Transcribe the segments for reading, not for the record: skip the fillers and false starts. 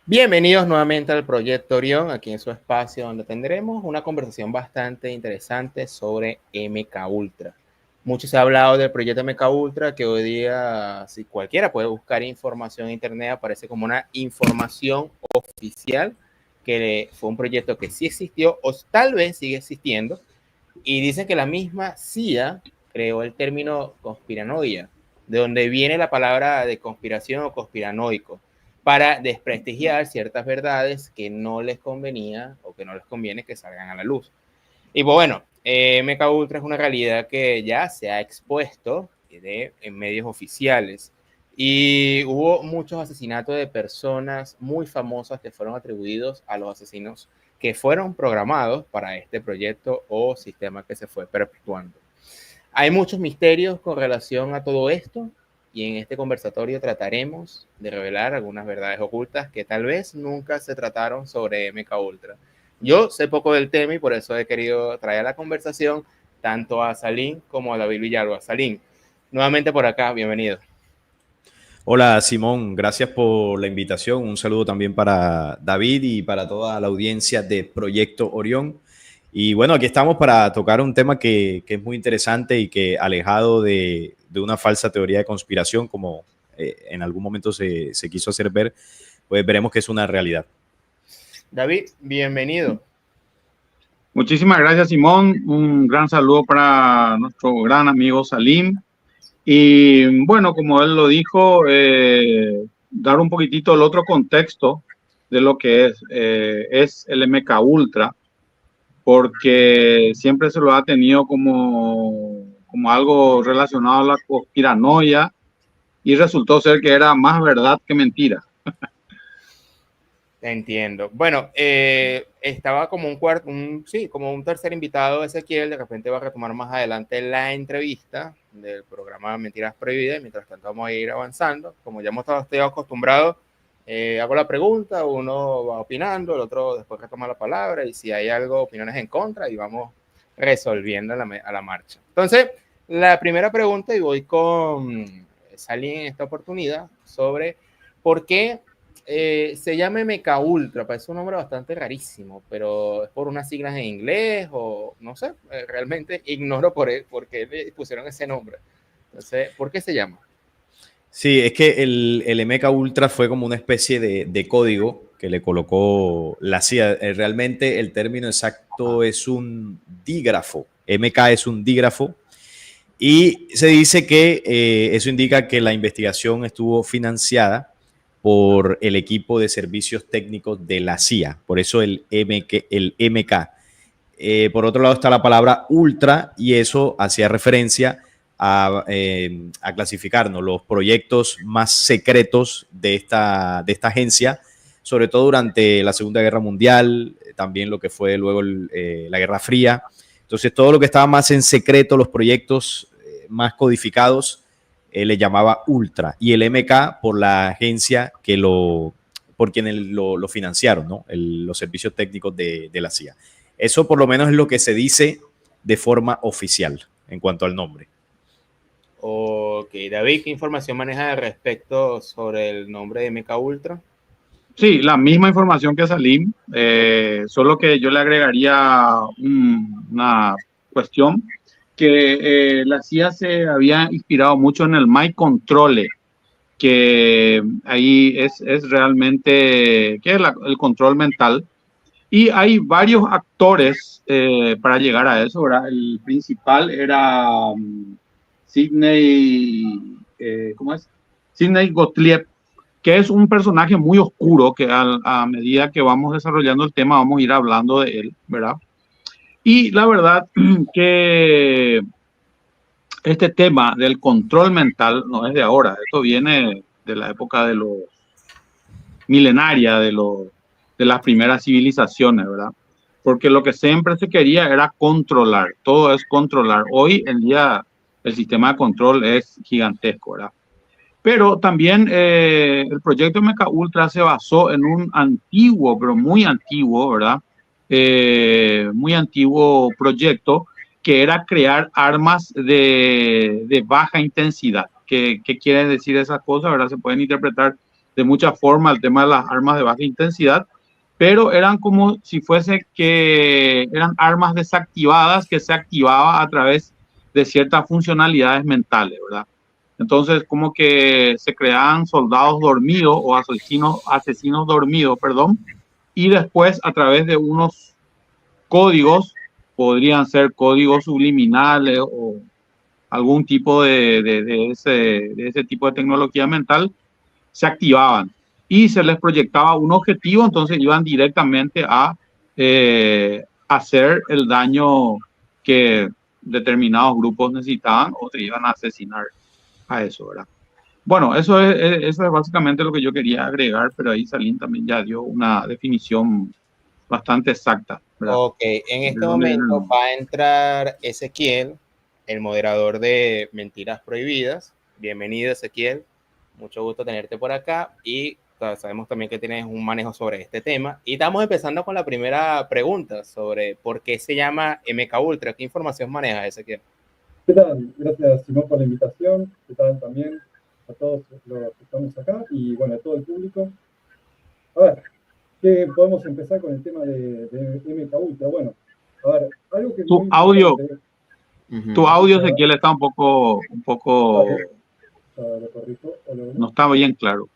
Bienvenidos nuevamente al Proyecto Orión, aquí en su espacio donde tendremos una conversación bastante interesante sobre MK Ultra. Mucho se ha hablado del proyecto MK Ultra, que hoy día, si cualquiera puede buscar información en internet, aparece como una información oficial, que fue un proyecto que sí existió o tal vez sigue existiendo, y dicen que la misma CIA creó el término conspiranoia, de donde viene la palabra de conspiración o conspiranoico, para desprestigiar ciertas verdades que no les convenía o que no les conviene que salgan a la luz. Y pues bueno, MK Ultra es una realidad que ya se ha expuesto en medios oficiales. Y hubo muchos asesinatos de personas muy famosas que fueron atribuidos a los asesinos que fueron programados para este proyecto o sistema que se fue perpetuando. Hay muchos misterios con relación a todo esto y en este conversatorio trataremos de revelar algunas verdades ocultas que tal vez nunca se trataron sobre MK Ultra. Yo sé poco del tema y por eso he querido traer a la conversación tanto a Salim como a David Villalba. Salim, nuevamente por acá, bienvenido. Hola Simón, gracias por la invitación. Un saludo también para David y para toda la audiencia de Proyecto Orión. Y bueno, aquí estamos para tocar un tema que es muy interesante y que alejado de una falsa teoría de conspiración, como en algún momento se quiso hacer ver, pues veremos que es una realidad. David, bienvenido. Muchísimas gracias, Simón. Un gran saludo para nuestro gran amigo Salim. Y bueno, como él lo dijo, dar un poquitito el otro contexto de lo que es el MK Ultra, porque siempre se lo ha tenido como algo relacionado a la conspiranoia y resultó ser que era más verdad que mentira. Entiendo. Bueno, estaba como como un tercer invitado, Ezequiel, de repente va a retomar más adelante la entrevista del programa Mentiras Prohibidas, mientras tanto vamos a ir avanzando. Como ya hemos estado acostumbrados, hago la pregunta, uno va opinando, el otro después retoma la palabra y si hay algo, opiniones en contra y vamos resolviendo a la marcha. Entonces, la primera pregunta, y voy con Salim en esta oportunidad, sobre por qué se llama MK Ultra, parece un nombre bastante rarísimo, pero es por unas siglas en inglés o no sé, realmente ignoro por qué le pusieron ese nombre. Entonces, ¿por qué se llama? Sí, es que el MK Ultra fue como una especie de código que le colocó la CIA. Realmente el término exacto es un dígrafo. MK es un dígrafo. Y se dice que eso indica que la investigación estuvo financiada por el equipo de servicios técnicos de la CIA. Por eso el MK. Por otro lado está la palabra ultra y eso hacía referencia a clasificarnos los proyectos más secretos de esta agencia, sobre todo durante la Segunda Guerra Mundial, también lo que fue luego la Guerra Fría. Entonces todo lo que estaba más en secreto, los proyectos más codificados, le llamaba Ultra, y el MK por la agencia por quienes lo financiaron, ¿no? Los servicios técnicos de la CIA. Eso por lo menos es lo que se dice de forma oficial en cuanto al nombre. Ok, David, ¿qué información maneja al respecto sobre el nombre de MK Ultra? Sí, la misma información que Salim, solo que yo le agregaría una cuestión, que la CIA se había inspirado mucho en el mind control, que ahí es realmente, que es el control mental, y hay varios actores para llegar a eso, ¿verdad? El principal era Sidney, ¿cómo es? Sidney Gottlieb, que es un personaje muy oscuro que a medida que vamos desarrollando el tema vamos a ir hablando de él, ¿verdad? Y la verdad que este tema del control mental no es de ahora, esto viene de la época de los milenaria, de las primeras civilizaciones, ¿verdad? Porque lo que siempre se quería era controlar, todo es controlar. Hoy en día el sistema de control es gigantesco, ¿verdad? Pero también el proyecto MK Ultra se basó en un antiguo, pero muy antiguo, ¿verdad? Muy antiguo proyecto que era crear armas de baja intensidad. ¿Qué quieren decir esas cosas, verdad? Se pueden interpretar de mucha forma el tema de las armas de baja intensidad, pero eran como si fuese que eran armas desactivadas que se activaba a través de ciertas funcionalidades mentales, ¿verdad? Entonces, como que se creaban soldados dormidos o asesinos dormidos, perdón, y después a través de unos códigos, podrían ser códigos subliminales o algún tipo de ese tipo de tecnología mental, se activaban y se les proyectaba un objetivo, entonces iban directamente a hacer el daño que determinados grupos necesitaban o se iban a asesinar a eso, ¿verdad? Bueno, eso es básicamente lo que yo quería agregar, pero ahí Salim también ya dio una definición bastante exacta, ¿verdad? Ok, en ¿De este dónde viene el momento nombre? va a entrar Ezequiel, el moderador de Mentiras Prohibidas. Bienvenido, Ezequiel. Mucho gusto tenerte por acá y sabemos también que tienes un manejo sobre este tema. Y estamos empezando con la primera pregunta sobre por qué se llama MK Ultra. ¿Qué información manejas, Ezequiel? ¿Qué tal? Gracias, Simón, por la invitación. ¿Qué tal también a todos los que estamos acá y, bueno, a todo el público? A ver, ¿qué podemos empezar con el tema de MK Ultra? Bueno, a ver, algo que es muy Tu audio, importante. tu audio, ¿Escucha? Ezequiel, está un poco, Lo corrijo. no está bien claro.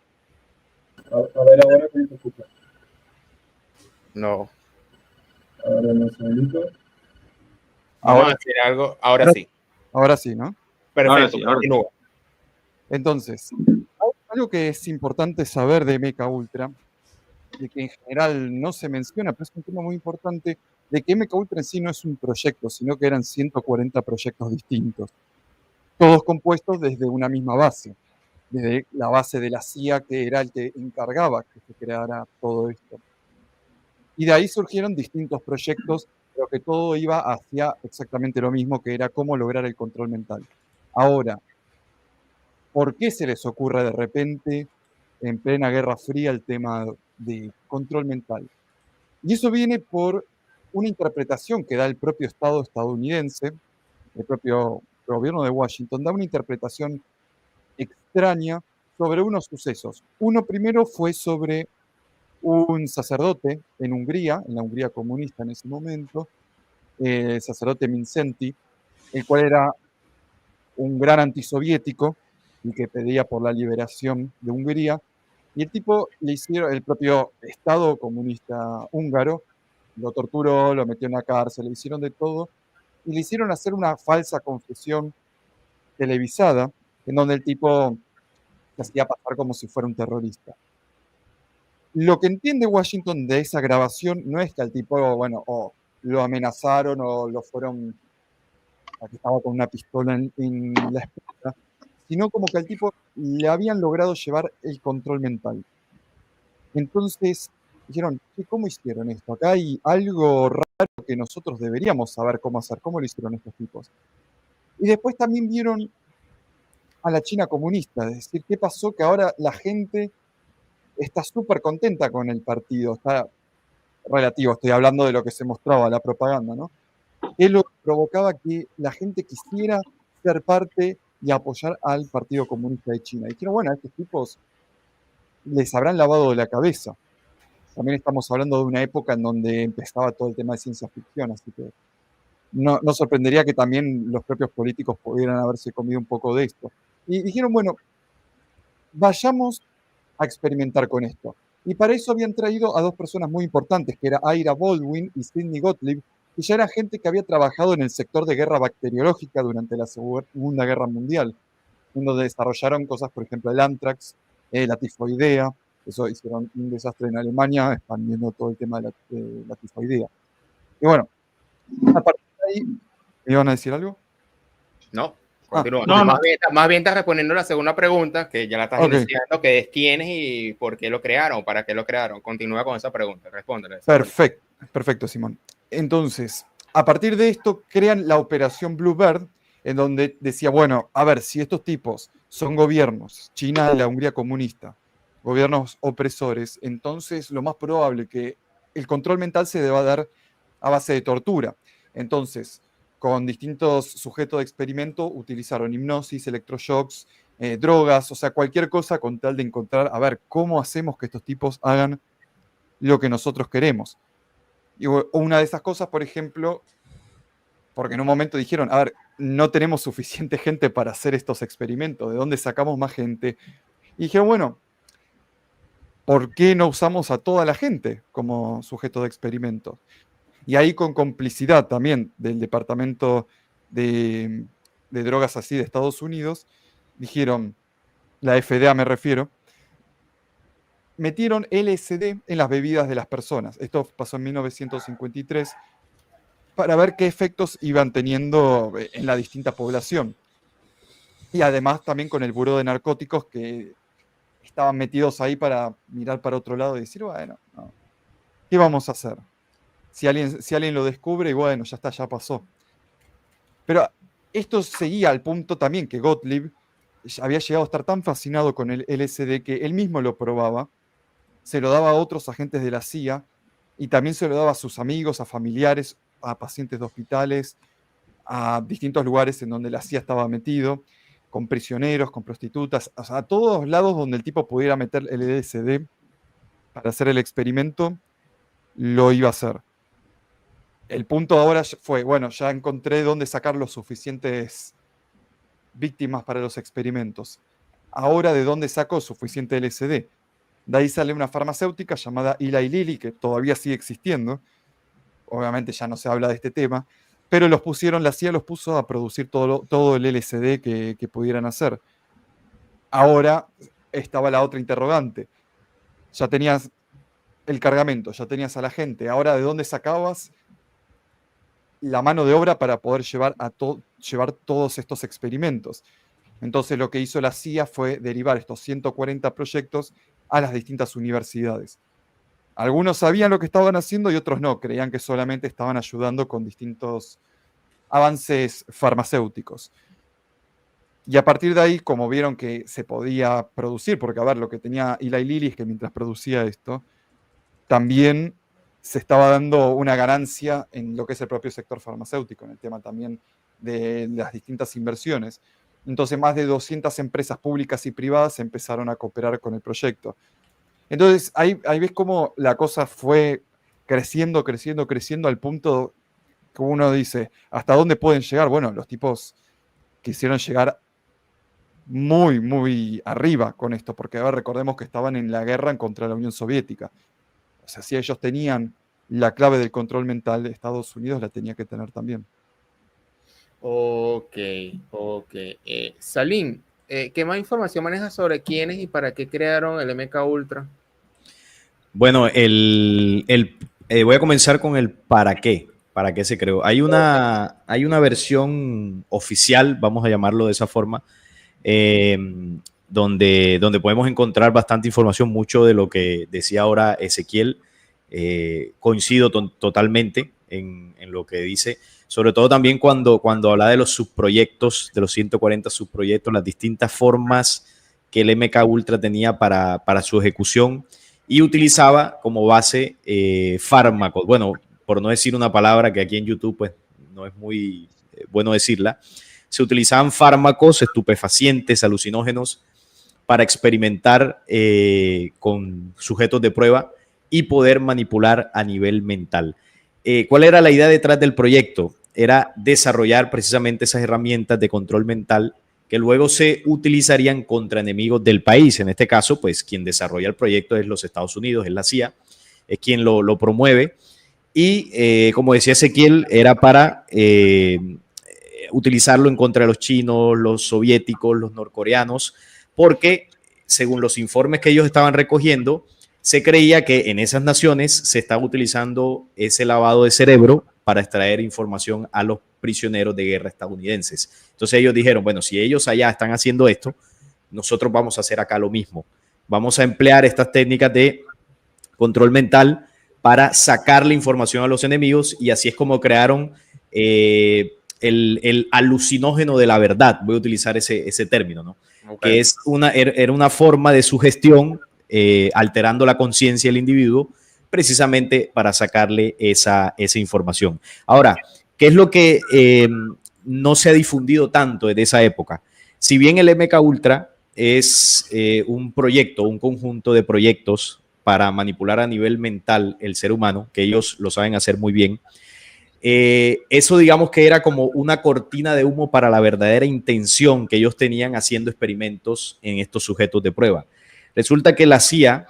A ver ahora cómo se escucha. No. A ver, dame un segundito. Vamos a decir algo. Ahora sí. Ahora sí, ¿no? Perfecto. Ahora sí. Entonces, algo que es importante saber de MK Ultra, de que en general no se menciona, pero es un tema muy importante, de que MK Ultra en sí no es un proyecto, sino que eran 140 proyectos distintos, todos compuestos desde una misma base, desde la base de la CIA, que era el que encargaba que se creara todo esto. Y de ahí surgieron distintos proyectos, pero que todo iba hacia exactamente lo mismo, que era cómo lograr el control mental. Ahora, ¿por qué se les ocurre de repente, en plena Guerra Fría, el tema de control mental? Y eso viene por una interpretación que da el propio Estado estadounidense, el propio gobierno de Washington, da una interpretación extraña sobre unos sucesos. Uno primero fue sobre un sacerdote en Hungría, en la Hungría comunista en ese momento, el sacerdote Mindszenty, el cual era un gran antisoviético y que pedía por la liberación de Hungría. Y el tipo le hicieron, el propio Estado comunista húngaro, lo torturó, lo metió en la cárcel, le hicieron de todo, y le hicieron hacer una falsa confesión televisada, en donde el tipo se hacía pasar como si fuera un terrorista. Lo que entiende Washington de esa grabación no es que al tipo, bueno, o lo amenazaron o lo fueron, que estaba con una pistola en la espalda, sino como que al tipo le habían logrado llevar el control mental. Entonces dijeron, ¿cómo hicieron esto? Acá hay algo raro que nosotros deberíamos saber cómo hacer, cómo lo hicieron estos tipos. Y después también vieron a la China comunista, es decir, ¿qué pasó? Que ahora la gente está súper contenta con el partido, está relativo, estoy hablando de lo que se mostraba, la propaganda, ¿no? Es lo que provocaba que la gente quisiera ser parte y apoyar al Partido Comunista de China. Y dijeron, bueno, a estos tipos les habrán lavado la cabeza. También estamos hablando de una época en donde empezaba todo el tema de ciencia ficción, así que no sorprendería que también los propios políticos pudieran haberse comido un poco de esto. Y dijeron, bueno, vayamos a experimentar con esto. Y para eso habían traído a dos personas muy importantes, que era Ira Baldwin y Sidney Gottlieb, que ya era gente que había trabajado en el sector de guerra bacteriológica durante la Segunda Guerra Mundial, en donde desarrollaron cosas, por ejemplo, el anthrax, la tifoidea. Eso hicieron un desastre en Alemania, expandiendo todo el tema de la tifoidea. Y bueno, a partir de ahí, ¿me iban a decir algo? No, continúa. No, no. Más bien estás respondiendo la segunda pregunta, que ya la estás Ok. iniciando, que es quiénes y por qué lo crearon, para qué lo crearon. Continúa con esa pregunta, respóndele. Perfecto, Simón. Entonces, a partir de esto, crean la operación Bluebird, en donde decía, bueno, a ver, si estos tipos son gobiernos, China, la Hungría comunista, gobiernos opresores, entonces lo más probable que el control mental se deba dar a base de tortura. Entonces, con distintos sujetos de experimento, utilizaron hipnosis, electroshocks drogas, o sea, cualquier cosa con tal de encontrar, a ver, cómo hacemos que estos tipos hagan lo que nosotros queremos. Y una de esas cosas, por ejemplo, porque en un momento dijeron, a ver, no tenemos suficiente gente para hacer estos experimentos, ¿de dónde sacamos más gente? Y dijeron, bueno, ¿por qué no usamos a toda la gente como sujeto de experimento? Y ahí con complicidad también del Departamento de Drogas así de Estados Unidos, dijeron, la FDA me refiero, metieron LSD en las bebidas de las personas. Esto pasó en 1953 para ver qué efectos iban teniendo en la distinta población. Y además también con el Buró de Narcóticos que estaban metidos ahí para mirar para otro lado y decir, bueno, no, ¿qué vamos a hacer? Si alguien lo descubre, y bueno, ya está, ya pasó. Pero esto seguía al punto también que Gottlieb había llegado a estar tan fascinado con el LSD que él mismo lo probaba, se lo daba a otros agentes de la CIA y también se lo daba a sus amigos, a familiares, a pacientes de hospitales, a distintos lugares en donde la CIA estaba metido, con prisioneros, con prostitutas, o sea, a todos lados donde el tipo pudiera meter el LSD para hacer el experimento, lo iba a hacer. El punto ahora fue, bueno, ya encontré dónde sacar los suficientes víctimas para los experimentos. Ahora, ¿de dónde saco suficiente LSD? De ahí sale una farmacéutica llamada Eli Lilly, que todavía sigue existiendo. Obviamente ya no se habla de este tema, pero la CIA los puso a producir todo el LSD que pudieran hacer. Ahora estaba la otra interrogante. Ya tenías el cargamento, ya tenías a la gente. Ahora, ¿de dónde sacabas la mano de obra para poder llevar todos estos experimentos? Entonces lo que hizo la CIA fue derivar estos 140 proyectos a las distintas universidades. Algunos sabían lo que estaban haciendo y otros no, creían que solamente estaban ayudando con distintos avances farmacéuticos. Y a partir de ahí, como vieron que se podía producir, porque a ver, lo que tenía Eli Lilly es que mientras producía esto, también se estaba dando una ganancia en lo que es el propio sector farmacéutico, en el tema también de las distintas inversiones. Entonces, más de 200 empresas públicas y privadas empezaron a cooperar con el proyecto. Entonces, ahí ves cómo la cosa fue creciendo, creciendo, creciendo al punto que uno dice, ¿hasta dónde pueden llegar? Bueno, los tipos quisieron llegar muy, muy arriba con esto, porque a ver, recordemos que estaban en la guerra contra la Unión Soviética. O sea, si ellos tenían la clave del control mental, de Estados Unidos la tenía que tener también. Ok. Salim, ¿qué más información manejas sobre quiénes y para qué crearon el MK Ultra? Bueno, voy a comenzar con el para qué. ¿Para qué se creó? Hay una versión oficial, vamos a llamarlo de esa forma, donde podemos encontrar bastante información, mucho de lo que decía ahora Ezequiel. Coincido totalmente en lo que dice, sobre todo también cuando habla de los subproyectos, de los 140 subproyectos, las distintas formas que el MK Ultra tenía para su ejecución y utilizaba como base fármacos. Bueno, por no decir una palabra que aquí en YouTube pues no es muy bueno decirla, se utilizaban fármacos estupefacientes, alucinógenos, para experimentar con sujetos de prueba y poder manipular a nivel mental. ¿Cuál era la idea detrás del proyecto? Era desarrollar precisamente esas herramientas de control mental que luego se utilizarían contra enemigos del país. En este caso, pues quien desarrolla el proyecto es los Estados Unidos, es la CIA, es quien lo promueve. Y como decía Ezequiel, era para utilizarlo en contra de los chinos, los soviéticos, los norcoreanos, porque según los informes que ellos estaban recogiendo, se creía que en esas naciones se estaba utilizando ese lavado de cerebro para extraer información a los prisioneros de guerra estadounidenses. Entonces ellos dijeron, bueno, si ellos allá están haciendo esto, nosotros vamos a hacer acá lo mismo. Vamos a emplear estas técnicas de control mental para sacarle información a los enemigos, y así es como crearon el alucinógeno de la verdad. Voy a utilizar ese término, ¿no? Okay. Que era una forma de sugestión alterando la conciencia del individuo precisamente para sacarle esa información. Ahora, ¿qué es lo que no se ha difundido tanto desde esa época? Si bien el MK Ultra es un proyecto, un conjunto de proyectos para manipular a nivel mental el ser humano, que ellos lo saben hacer muy bien, eso digamos que era como una cortina de humo para la verdadera intención que ellos tenían haciendo experimentos en estos sujetos de prueba. Resulta que la CIA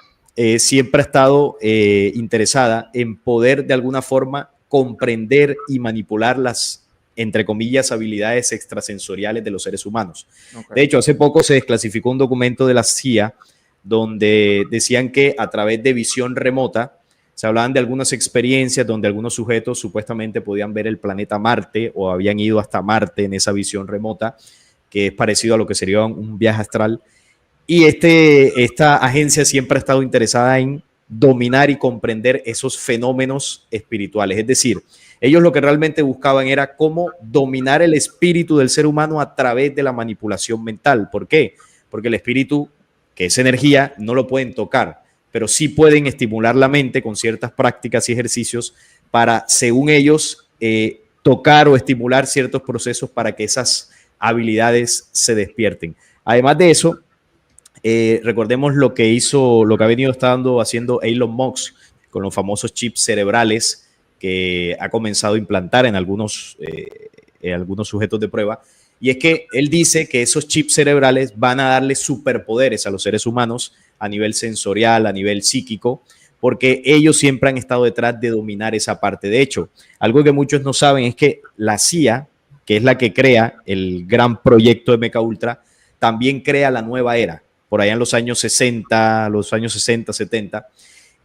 siempre ha estado interesada en poder de alguna forma comprender y manipular las, entre comillas, habilidades extrasensoriales de los seres humanos. Okay. De hecho, hace poco se desclasificó un documento de la CIA donde decían que a través de visión remota se hablaban de algunas experiencias donde algunos sujetos supuestamente podían ver el planeta Marte o habían ido hasta Marte en esa visión remota, que es parecido a lo que sería un viaje astral. Y esta agencia siempre ha estado interesada en dominar y comprender esos fenómenos espirituales. Es decir, ellos lo que realmente buscaban era cómo dominar el espíritu del ser humano a través de la manipulación mental. ¿Por qué? Porque el espíritu, que es energía, no lo pueden tocar, pero sí pueden estimular la mente con ciertas prácticas y ejercicios para, según ellos, tocar o estimular ciertos procesos para que esas habilidades se despierten. Además de eso, recordemos lo que ha venido haciendo Elon Musk con los famosos chips cerebrales que ha comenzado a implantar en algunos sujetos de prueba. Y es que él dice que esos chips cerebrales van a darle superpoderes a los seres humanos a nivel sensorial, a nivel psíquico, porque ellos siempre han estado detrás de dominar esa parte. De hecho, algo que muchos no saben es que la CIA, que es la que crea el gran proyecto MK Ultra, también crea la nueva era, por allá en los años 60, 70.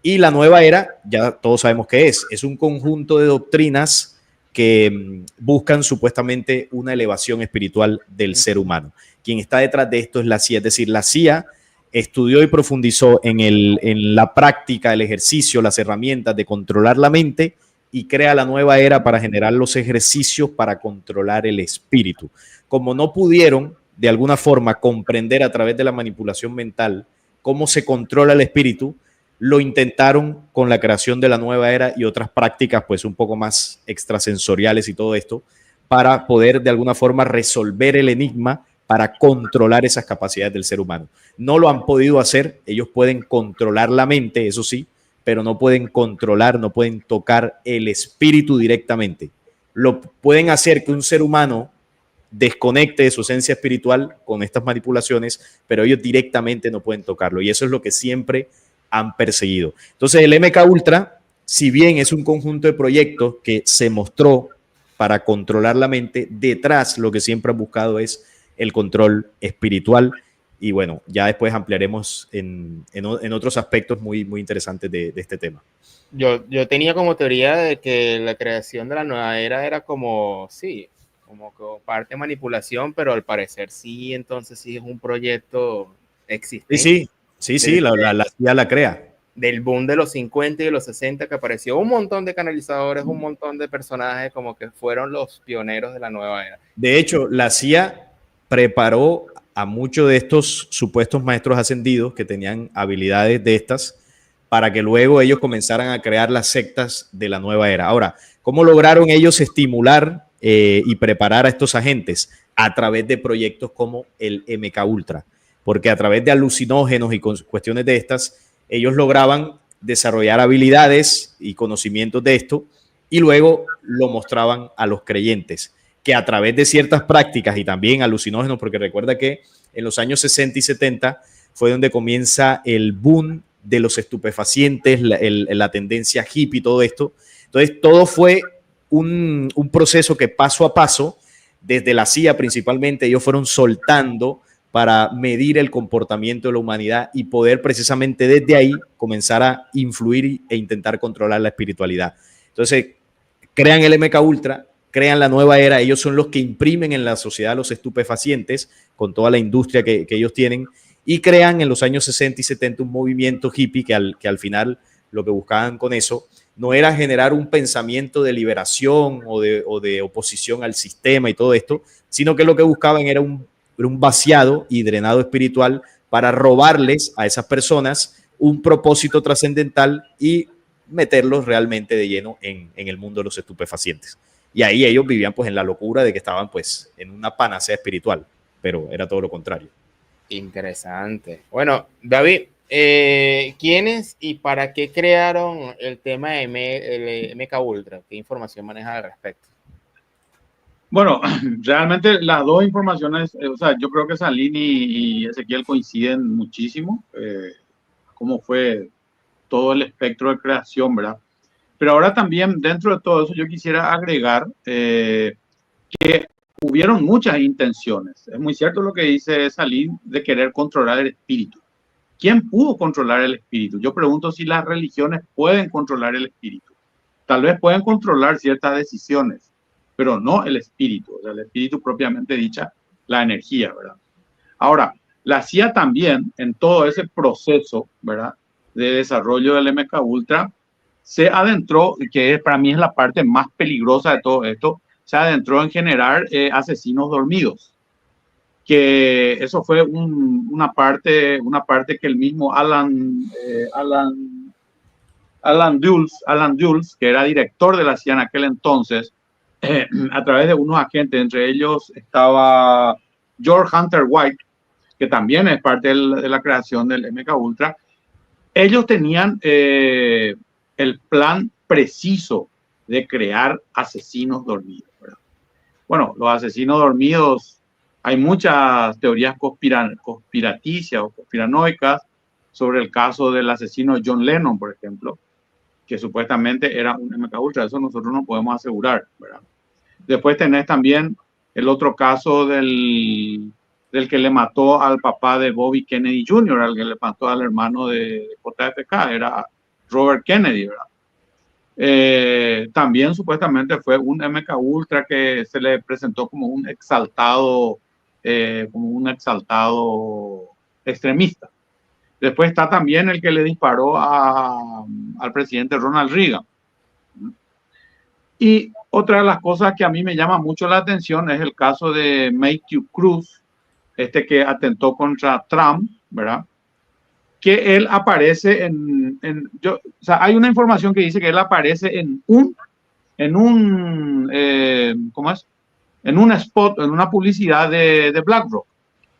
Y la nueva era, ya todos sabemos qué es un conjunto de doctrinas que buscan supuestamente una elevación espiritual del ser humano. Quien está detrás de esto es la CIA, es decir, la CIA estudió y profundizó en la práctica, el ejercicio, las herramientas de controlar la mente y crea la nueva era para generar los ejercicios para controlar el espíritu. Como no pudieron, de alguna forma, comprender a través de la manipulación mental cómo se controla el espíritu, lo intentaron con la creación de la nueva era y otras prácticas pues un poco más extrasensoriales y todo esto para poder de alguna forma resolver el enigma para controlar esas capacidades del ser humano. No lo han podido hacer, ellos pueden controlar la mente, eso sí, pero no pueden controlar, no pueden tocar el espíritu directamente. Lo pueden hacer que un ser humano desconecte de su esencia espiritual con estas manipulaciones, pero ellos directamente no pueden tocarlo y eso es lo que siempre han perseguido. Entonces el MK Ultra, si bien es un conjunto de proyectos que se mostró para controlar la mente, detrás lo que siempre han buscado es el control espiritual y bueno, ya después ampliaremos en otros aspectos muy, muy interesantes de este tema. Yo tenía como teoría de que la creación de la nueva era como, sí, como que parte de manipulación, pero al parecer sí, entonces sí es un proyecto existente. Sí, la CIA la crea. Del boom de los 50 y de los 60 que apareció un montón de canalizadores, un montón de personajes como que fueron los pioneros de la nueva era. De hecho, la CIA preparó a muchos de estos supuestos maestros ascendidos que tenían habilidades de estas para que luego ellos comenzaran a crear las sectas de la nueva era. Ahora, ¿cómo lograron ellos estimular y preparar a estos agentes? A través de proyectos como el MK Ultra, porque a través de alucinógenos y cuestiones de estas, ellos lograban desarrollar habilidades y conocimientos de esto y luego lo mostraban a los creyentes, que a través de ciertas prácticas y también alucinógenos, porque recuerda que en los años 60 y 70 fue donde comienza el boom de los estupefacientes, la tendencia hippie y todo esto. Entonces, todo fue un proceso que paso a paso, desde la CIA principalmente, ellos fueron soltando para medir el comportamiento de la humanidad y poder precisamente desde ahí comenzar a influir e intentar controlar la espiritualidad. Entonces, crean el MK Ultra, crean la nueva era, ellos son los que imprimen en la sociedad los estupefacientes con toda la industria que ellos tienen y crean en los años 60 y 70 un movimiento hippie que al final lo que buscaban con eso no era generar un pensamiento de liberación o de oposición al sistema y todo esto, sino que lo que buscaban era un vaciado y drenado espiritual para robarles a esas personas un propósito trascendental y meterlos realmente de lleno en el mundo de los estupefacientes. Y ahí ellos vivían pues en la locura de que estaban pues en una panacea espiritual. pero era todo lo contrario. Interesante. Bueno, David, ¿quiénes y para qué crearon el tema de el MK Ultra? ¿Qué información maneja al respecto? Bueno, realmente las dos informaciones, o sea, yo creo que Salini y Ezequiel coinciden muchísimo, cómo fue todo el espectro de creación, ¿verdad? Pero ahora también dentro de todo eso yo quisiera agregar que hubieron muchas intenciones. Es muy cierto lo que dice Salín de querer controlar el espíritu. ¿Quién pudo controlar el espíritu? Yo pregunto si las religiones pueden controlar el espíritu. Tal vez pueden controlar ciertas decisiones, pero no el espíritu, o sea, el espíritu propiamente dicha, la energía, ¿verdad? Ahora, la CIA también, en todo ese proceso, ¿verdad?, de desarrollo del MK Ultra, se adentró, que para mí es la parte más peligrosa de todo esto, se adentró en generar asesinos dormidos. Que eso fue una parte que el mismo Alan Dulles, que era director de la CIA en aquel entonces, a través de unos agentes, entre ellos estaba George Hunter White, que también es parte de la creación del MK Ultra. Ellos tenían el plan preciso de crear asesinos dormidos, ¿verdad? Bueno, los asesinos dormidos, hay muchas teorías conspiraticias o conspiranoicas sobre el caso del asesino John Lennon, por ejemplo, que supuestamente era un MK Ultra. Eso nosotros no podemos asegurar, ¿verdad? Después tenés también el otro caso del que le mató al papá de Bobby Kennedy Jr., al que le mató al hermano de JFK, era Robert Kennedy, ¿verdad? También supuestamente fue un MK Ultra que se le presentó como un exaltado extremista. Después está también el que le disparó al presidente Ronald Reagan. Y otra de las cosas que a mí me llama mucho la atención es el caso de Matthew Cruz, que atentó contra Trump, ¿verdad? Que él aparece o sea, hay una información que dice que él aparece en un spot, en una publicidad de BlackRock.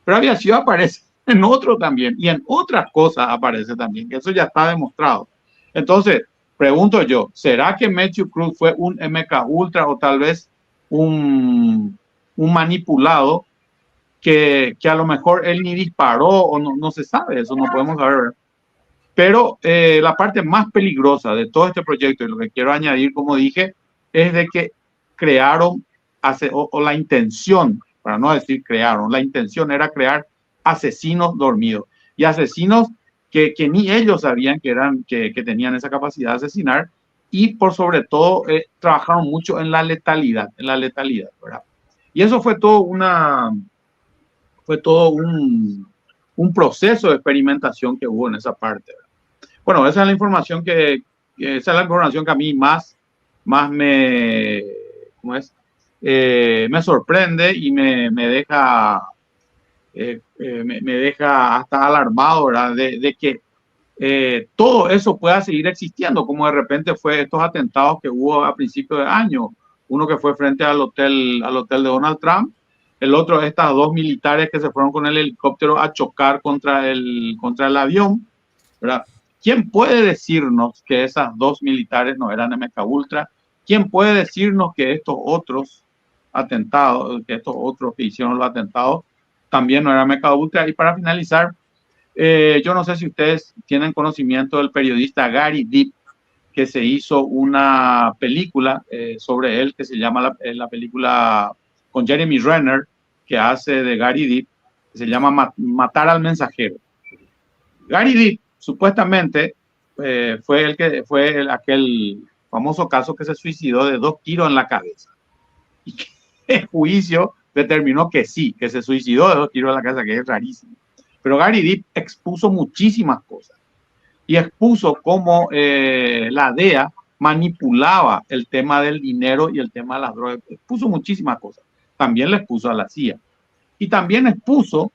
Pero había sido aparece en otro también, y en otras cosas aparece también, que eso ya está demostrado. Entonces, pregunto yo, ¿será que Matthew Cruz fue un MK Ultra o tal vez un manipulado que a lo mejor él ni disparó o no se sabe, eso no podemos saber? Pero la parte más peligrosa de todo este proyecto, y lo que quiero añadir, como dije, es de que crearon, o la intención, para no decir crearon, la intención era crear asesinos dormidos, y asesinos que ni ellos sabían que tenían esa capacidad de asesinar, y por sobre todo trabajaron mucho en la letalidad, ¿verdad? Y eso fue todo un proceso de experimentación que hubo en esa parte, ¿verdad? Bueno, esa es la información que a mí más me sorprende y me deja hasta alarmado, ¿verdad? De que todo eso pueda seguir existiendo, como de repente fue estos atentados que hubo a principios de año, uno que fue frente al hotel de Donald Trump, el otro estas dos militares que se fueron con el helicóptero a chocar contra el avión, ¿verdad? ¿Quién puede decirnos que esas dos militares no eran MK Ultra? ¿Quién puede decirnos que estos otros atentados, que hicieron los atentados, también no eran MK Ultra? Y para finalizar, yo no sé si ustedes tienen conocimiento del periodista Gary Dipp, que se hizo una película sobre él, que se llama la película con Jeremy Renner, que hace de Gary Dipp, que se llama Matar al Mensajero. Gary Dipp supuestamente fue aquel famoso caso que se suicidó de 2 tiros en la cabeza. Y que el juicio determinó que sí, que se suicidó de 2 tiros en la cabeza, que es rarísimo. Pero Gary Dipp expuso muchísimas cosas. Y expuso cómo la DEA manipulaba el tema del dinero y el tema de las drogas. Expuso muchísimas cosas. También le expuso a la CIA. Y también expuso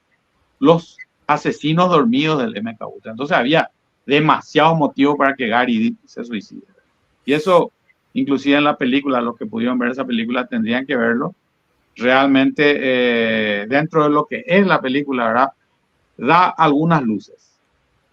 los asesinos dormidos del MK Ultra. Entonces había demasiados motivos para que Gary Dipp se suicide. Y eso, inclusive en la película, los que pudieron ver esa película tendrían que verlo, realmente dentro de lo que es la película, ¿verdad? Da algunas luces.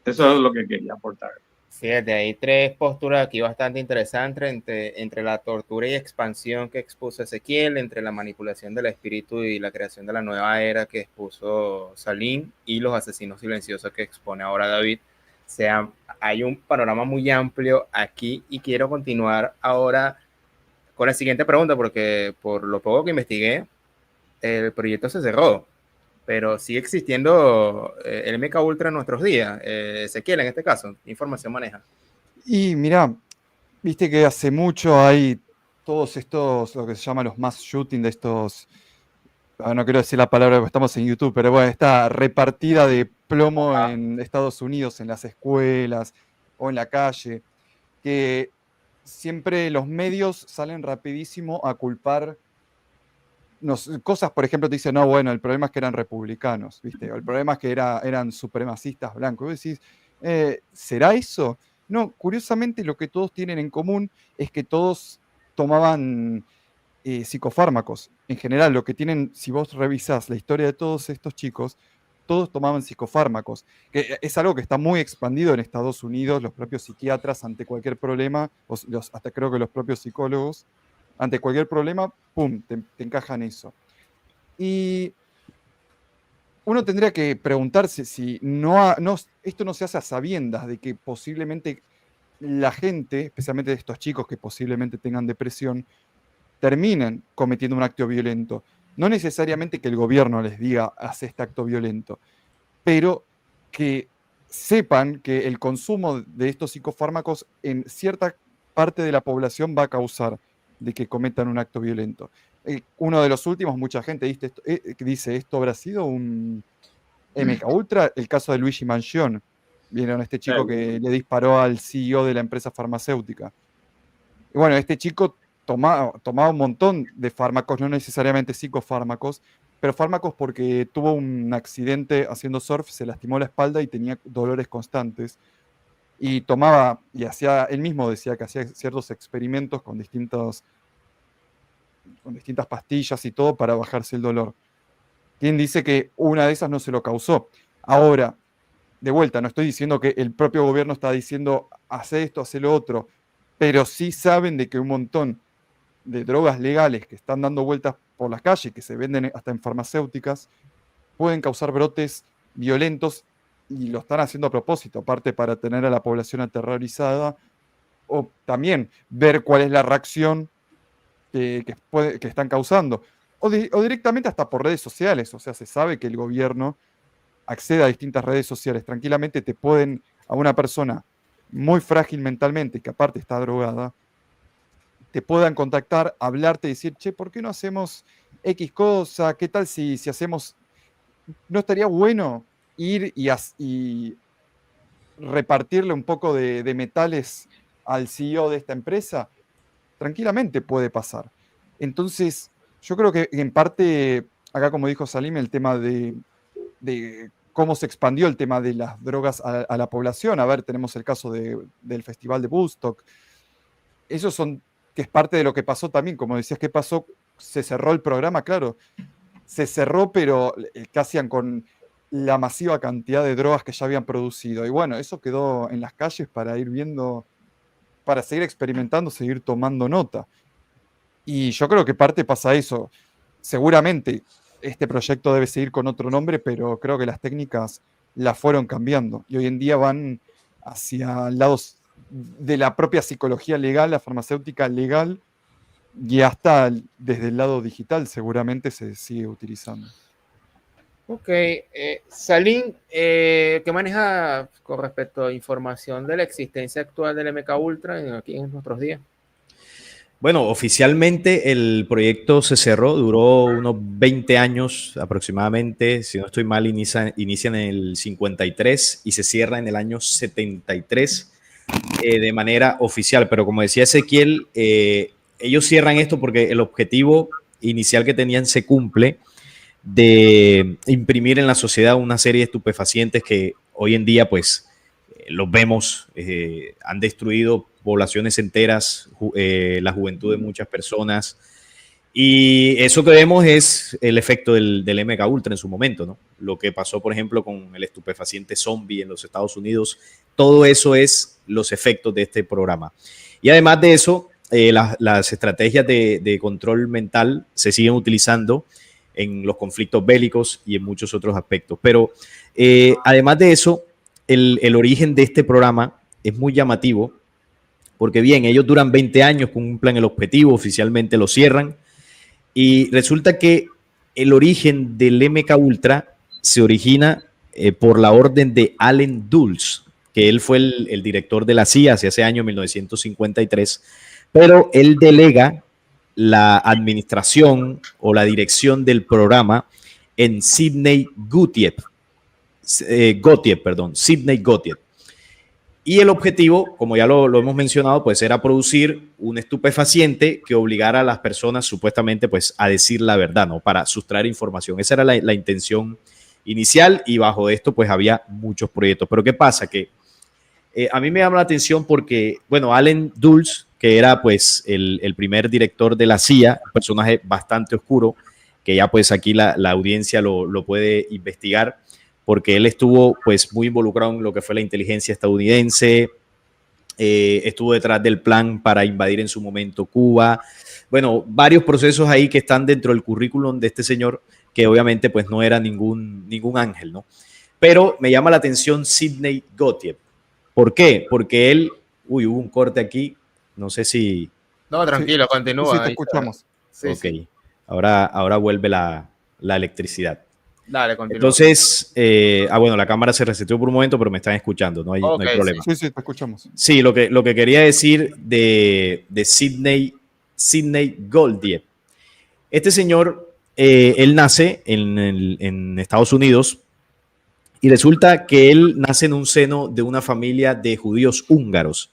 Eso es lo que quería aportar. Fíjate, hay tres posturas aquí bastante interesantes entre la tortura y expansión que expuso Ezequiel, entre la manipulación del espíritu y la creación de la nueva era que expuso Salim y los asesinos silenciosos que expone ahora David. O sea, hay un panorama muy amplio aquí y quiero continuar ahora con la siguiente pregunta porque por lo poco que investigué, el proyecto se cerró, pero sigue existiendo el MK Ultra en nuestros días. Ezequiel, en este caso, ¿qué información maneja? Y mirá, viste que hace mucho hay todos estos, lo que se llama los mass shooting de estos, no quiero decir la palabra porque estamos en YouTube, pero bueno, esta repartida de plomo en Estados Unidos, en las escuelas o en la calle, que siempre los medios salen rapidísimo a culpar cosas, por ejemplo, te dicen, no, bueno, el problema es que eran republicanos, ¿viste? O el problema es que eran supremacistas blancos. Y vos decís, ¿será eso? No, curiosamente lo que todos tienen en común es que todos tomaban psicofármacos. En general, lo que tienen, si vos revisás la historia de todos estos chicos, todos tomaban psicofármacos, que es algo que está muy expandido en Estados Unidos, los propios psiquiatras ante cualquier problema, hasta creo que los propios psicólogos, ante cualquier problema, ¡pum!, te encajan eso. Y uno tendría que preguntarse si esto no se hace a sabiendas de que posiblemente la gente, especialmente de estos chicos que posiblemente tengan depresión, terminen cometiendo un acto violento. No necesariamente que el gobierno les diga, haz este acto violento, pero que sepan que el consumo de estos psicofármacos en cierta parte de la población va a causar de que cometan un acto violento. Uno de los últimos, mucha gente dice, ¿esto habrá sido un MK Ultra? El caso de Luigi Mangione. Vieron este chico que le disparó al CEO de la empresa farmacéutica. Y bueno, este chico tomaba un montón de fármacos, no necesariamente psicofármacos, pero fármacos porque tuvo un accidente haciendo surf, se lastimó la espalda y tenía dolores constantes. Y tomaba, y él mismo decía que hacía ciertos experimentos con distintas pastillas y todo para bajarse el dolor. Quien dice que una de esas no se lo causó. Ahora, de vuelta, no estoy diciendo que el propio gobierno está diciendo, hace esto, hace lo otro, pero sí saben de que un montón de drogas legales que están dando vueltas por las calles, que se venden hasta en farmacéuticas, pueden causar brotes violentos y lo están haciendo a propósito, aparte para tener a la población aterrorizada, o también ver cuál es la reacción que están causando, o directamente hasta por redes sociales. O sea, se sabe que el gobierno accede a distintas redes sociales. Tranquilamente te pueden, a una persona muy frágil mentalmente, que aparte está drogada, te puedan contactar, hablarte y decir, che, ¿por qué no hacemos X cosa? ¿Qué tal si hacemos? ¿No estaría bueno ir y repartirle un poco de metales al CEO de esta empresa? Tranquilamente puede pasar. Entonces, yo creo que en parte, acá como dijo Salim, el tema de cómo se expandió el tema de las drogas a la población. A ver, tenemos el caso del Festival de Woodstock. Esos son, que es parte de lo que pasó también, como decías, ¿qué pasó? Se cerró el programa, claro. Se cerró, pero ¿qué hacían con la masiva cantidad de drogas que ya habían producido? Y bueno, eso quedó en las calles para ir viendo, para seguir experimentando, seguir tomando nota. Y yo creo que parte pasa eso. Seguramente este proyecto debe seguir con otro nombre, pero creo que las técnicas las fueron cambiando. Y hoy en día van hacia lados de la propia psicología legal, la farmacéutica legal, y hasta desde el lado digital seguramente se sigue utilizando. Ok, Salim, ¿qué maneja con respecto a información de la existencia actual del MK Ultra aquí en nuestros días? Bueno, oficialmente el proyecto se cerró, duró unos 20 años aproximadamente, si no estoy mal, inicia en el 53 y se cierra en el año 73 de manera oficial, pero como decía Ezequiel, ellos cierran esto porque el objetivo inicial que tenían se cumple, de imprimir en la sociedad una serie de estupefacientes que hoy en día pues los vemos, han destruido poblaciones enteras, la juventud de muchas personas Y eso que vemos es el efecto del MK Ultra en su momento, ¿no? Lo que pasó, por ejemplo, con el estupefaciente zombie en los Estados Unidos, todo eso es los efectos de este programa. Y además de eso, las estrategias de control mental se siguen utilizando en los conflictos bélicos y en muchos otros aspectos. Pero además de eso, el origen de este programa es muy llamativo, porque bien, ellos duran 20 años, cumplen el objetivo, oficialmente lo cierran, y resulta que el origen del MK Ultra se origina por la orden de Allen Dulles, que él fue el director de la CIA hacia ese año 1953, pero él delega la administración o la dirección del programa en Sidney Gottlieb, Sidney Gottlieb. Y el objetivo, como ya lo hemos mencionado, pues era producir un estupefaciente que obligara a las personas supuestamente pues a decir la verdad, ¿no? Para sustraer información. Esa era la intención inicial y bajo esto pues había muchos proyectos. Pero ¿qué pasa? Que a mí me llama la atención porque, bueno, Allen Dulles, que era pues el primer director de la CIA, un personaje bastante oscuro, que ya pues aquí la audiencia lo puede investigar, porque él estuvo pues muy involucrado en lo que fue la inteligencia estadounidense, estuvo detrás del plan para invadir en su momento Cuba. Bueno, varios procesos ahí que están dentro del currículum de este señor, que obviamente pues no era ningún ángel, ¿no? Pero me llama la atención Sidney Gottlieb. ¿Por qué? Porque él, hubo un corte aquí, no sé si... No, tranquilo, continúa. Sí, te escuchamos. Sí, ok, sí. Ahora vuelve la electricidad. Dale, continúa. Entonces, bueno, la cámara se reseteó por un momento, pero me están escuchando, no hay problema. Sí, te escuchamos. Sí, lo que quería decir de Sidney Gottlieb. Este señor, él nace en Estados Unidos y resulta que él nace en un seno de una familia de judíos húngaros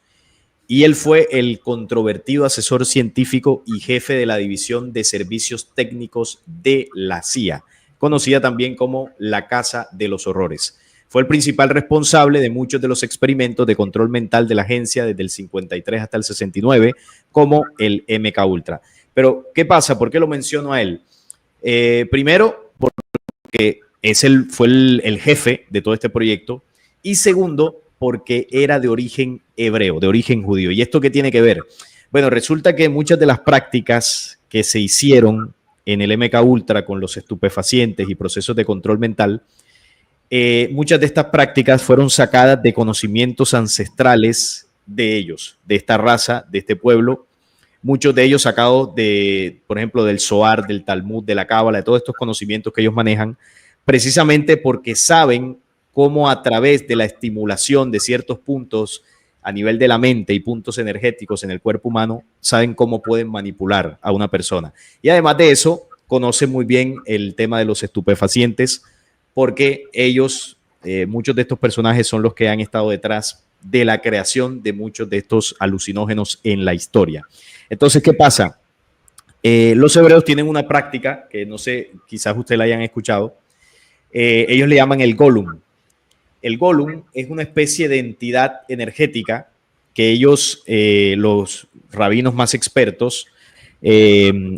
y él fue el controvertido asesor científico y jefe de la División de Servicios Técnicos de la CIA, conocida también como la Casa de los Horrores. Fue el principal responsable de muchos de los experimentos de control mental de la agencia desde el 53 hasta el 69, como el MK Ultra. Pero, ¿qué pasa? ¿Por qué lo menciono a él? Primero, porque fue el jefe de todo este proyecto. Y segundo, porque era de origen hebreo, de origen judío. ¿Y esto qué tiene que ver? Bueno, resulta que muchas de las prácticas que se hicieron en el MK Ultra con los estupefacientes y procesos de control mental, muchas de estas prácticas fueron sacadas de conocimientos ancestrales de ellos, de esta raza, de este pueblo, muchos de ellos sacados por ejemplo, del Zohar, del Talmud, de la Cábala, de todos estos conocimientos que ellos manejan, precisamente porque saben cómo a través de la estimulación de ciertos puntos a nivel de la mente y puntos energéticos en el cuerpo humano, saben cómo pueden manipular a una persona. Y además de eso, conocen muy bien el tema de los estupefacientes, porque ellos, muchos de estos personajes son los que han estado detrás de la creación de muchos de estos alucinógenos en la historia. Entonces, ¿qué pasa? Los hebreos tienen una práctica que no sé, quizás ustedes la hayan escuchado. Ellos le llaman el Golum. El Golum es una especie de entidad energética que ellos, los rabinos más expertos,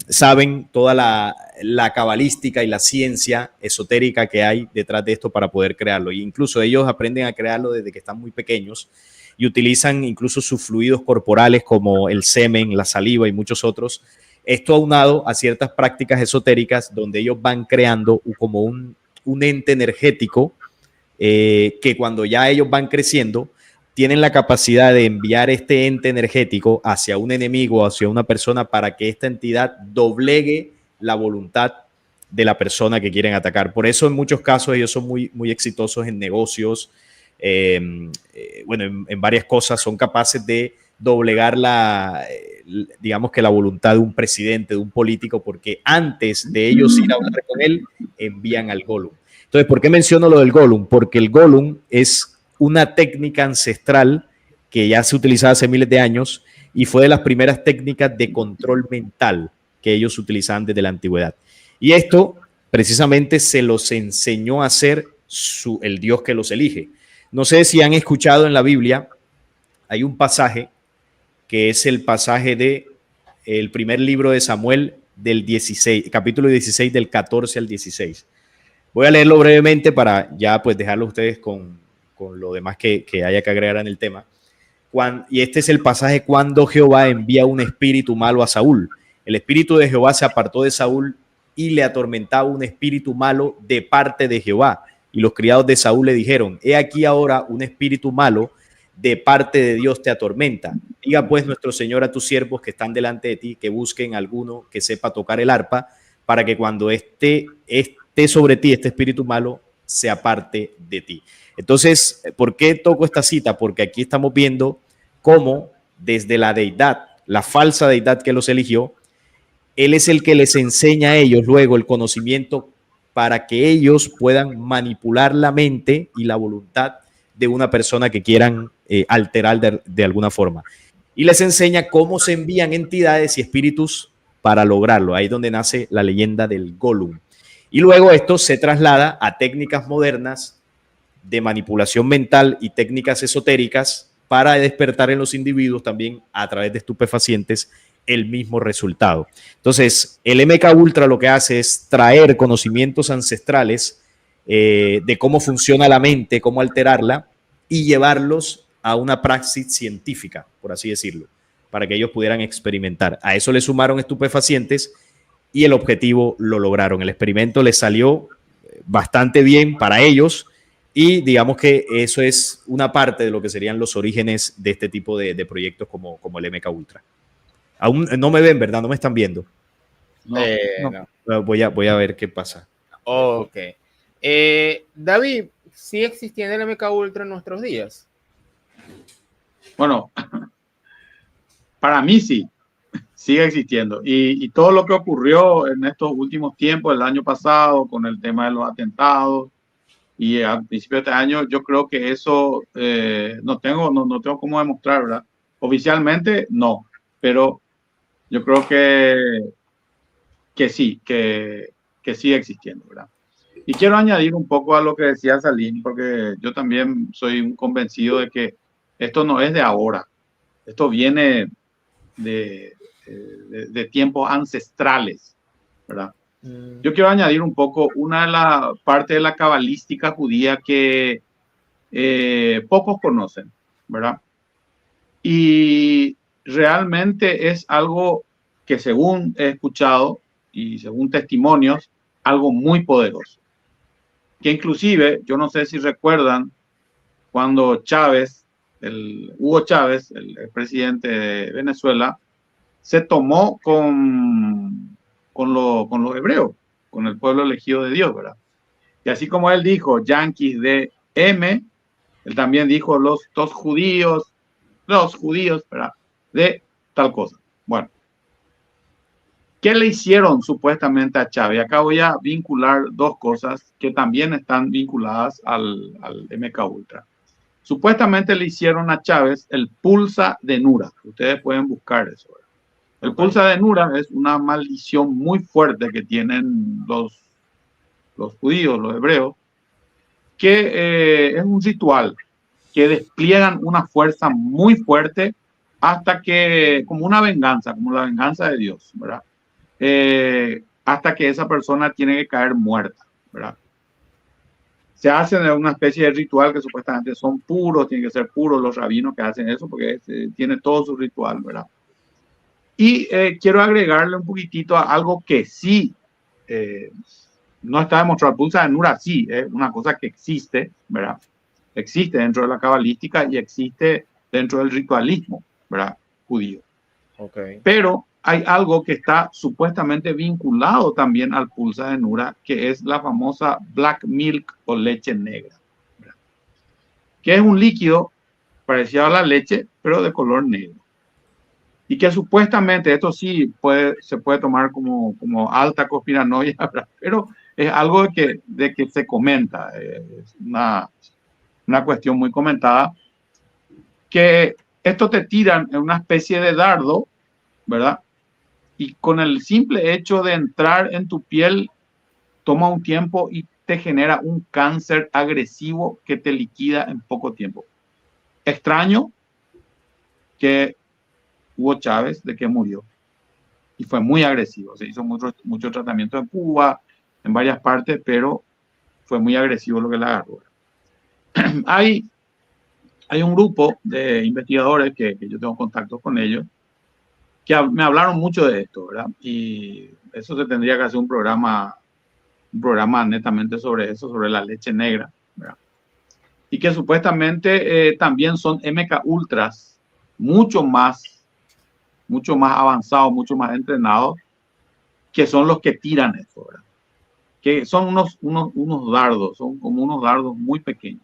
saben toda la cabalística y la ciencia esotérica que hay detrás de esto para poder crearlo. E incluso ellos aprenden a crearlo desde que están muy pequeños y utilizan incluso sus fluidos corporales como el semen, la saliva y muchos otros. Esto aunado a ciertas prácticas esotéricas donde ellos van creando como un ente energético que cuando ya ellos van creciendo tienen la capacidad de enviar este ente energético hacia un enemigo, hacia una persona, para que esta entidad doblegue la voluntad de la persona que quieren atacar. Por eso en muchos casos ellos son muy, muy exitosos en negocios, bueno, en varias cosas son capaces de doblegar digamos que la voluntad de un presidente, de un político, porque antes de ellos ir a hablar con él, envían al Golum. Entonces, ¿por qué menciono lo del Golum? Porque el Golum es una técnica ancestral que ya se utilizaba hace miles de años y fue de las primeras técnicas de control mental que ellos utilizaban desde la antigüedad. Y esto precisamente se los enseñó a hacer el Dios que los elige. No sé si han escuchado en la Biblia, hay un pasaje que es el pasaje del primer libro de Samuel, del 16, capítulo 16 del 14 al 16. Voy a leerlo brevemente para ya pues dejarlo a ustedes con lo demás que haya que agregar en el tema. Y este es el pasaje cuando Jehová envía un espíritu malo a Saúl. El espíritu de Jehová se apartó de Saúl y le atormentaba un espíritu malo de parte de Jehová. Y los criados de Saúl le dijeron, he aquí ahora un espíritu malo de parte de Dios te atormenta. Diga pues nuestro Señor a tus siervos que están delante de ti, que busquen alguno que sepa tocar el arpa, para que cuando esté sobre ti este espíritu malo, se aparte de ti. Entonces, ¿por qué toco esta cita? Porque aquí estamos viendo cómo desde la deidad, la falsa deidad que los eligió, él es el que les enseña a ellos luego el conocimiento para que ellos puedan manipular la mente y la voluntad de una persona que quieran alterar de alguna forma. Y les enseña cómo se envían entidades y espíritus para lograrlo. Ahí es donde nace la leyenda del Gollum. Y luego esto se traslada a técnicas modernas de manipulación mental y técnicas esotéricas para despertar en los individuos también a través de estupefacientes el mismo resultado. Entonces, el MK Ultra lo que hace es traer conocimientos ancestrales de cómo funciona la mente, cómo alterarla y llevarlos a una praxis científica, por así decirlo, para que ellos pudieran experimentar. A eso le sumaron estupefacientes y el objetivo lo lograron. El experimento les salió bastante bien para ellos y digamos que eso es una parte de lo que serían los orígenes de este tipo de proyectos como el MK Ultra. Aún no me ven, ¿verdad? No me están viendo. No. Voy a ver qué pasa. Ok. David, ¿sigue existiendo el MK Ultra en nuestros días? Bueno, para mí sí, sigue existiendo. Y todo lo que ocurrió en estos últimos tiempos, el año pasado, con el tema de los atentados, y al principio de este año, yo creo que eso no tengo cómo demostrar, ¿verdad? Oficialmente no, pero yo creo que sí, que sigue existiendo, ¿verdad? Y quiero añadir un poco a lo que decía Salim, porque yo también soy un convencido de que esto no es de ahora, esto viene de tiempos ancestrales, ¿verdad? Yo quiero añadir un poco una de las partes de la cabalística judía que pocos conocen, ¿verdad? Y realmente es algo que según he escuchado y según testimonios, algo muy poderoso. Que inclusive, yo no sé si recuerdan, cuando Hugo Chávez, el presidente de Venezuela, se tomó con los hebreos, con el pueblo elegido de Dios, ¿verdad? Y así como él dijo, yanquis de M, él también dijo los judíos, ¿verdad? De tal cosa. Bueno, ¿qué le hicieron supuestamente a Chávez? Acá voy a vincular dos cosas que también están vinculadas al MK Ultra. Supuestamente le hicieron a Chávez el pulsa de Nura. Ustedes pueden buscar eso, ¿verdad? El pulsa de Nura es una maldición muy fuerte que tienen los judíos, los hebreos, que es un ritual que despliegan una fuerza muy fuerte hasta que, como una venganza, como la venganza de Dios, ¿verdad? Hasta que esa persona tiene que caer muerta, ¿verdad? Se hacen una especie de ritual que supuestamente son puros, tienen que ser puros los rabinos que hacen eso porque tiene todo su ritual, ¿verdad? Y quiero agregarle un poquitito a algo que sí no está demostrado. El pulsa de Nura sí es una cosa que existe, ¿verdad? Existe dentro de la cabalística y existe dentro del ritualismo, ¿verdad? Judío. Okay. Pero hay algo que está supuestamente vinculado también al pulsa de Nura, que es la famosa black milk o leche negra, ¿verdad? Que es un líquido parecido a la leche, pero de color negro. Y que supuestamente esto sí se puede tomar como alta conspiranoia, ¿verdad? Pero es algo de que se comenta, es una cuestión muy comentada, que esto te tiran en una especie de dardo, ¿verdad? Y con el simple hecho de entrar en tu piel, toma un tiempo y te genera un cáncer agresivo que te liquida en poco tiempo. Extraño que Hugo Chávez, ¿de qué murió? y fue muy agresivo. Se hizo mucho tratamiento en Cuba, en varias partes, pero fue muy agresivo lo que le agarró. Hay un grupo de investigadores que yo tengo contacto con ellos, que me hablaron mucho de esto, ¿verdad? Y eso se tendría que hacer un programa netamente sobre eso, sobre la leche negra, ¿verdad? Y que supuestamente también son MK Ultras mucho más avanzados, mucho más entrenados, que son los que tiran esto, ¿verdad? Que son unos dardos, son como unos dardos muy pequeños.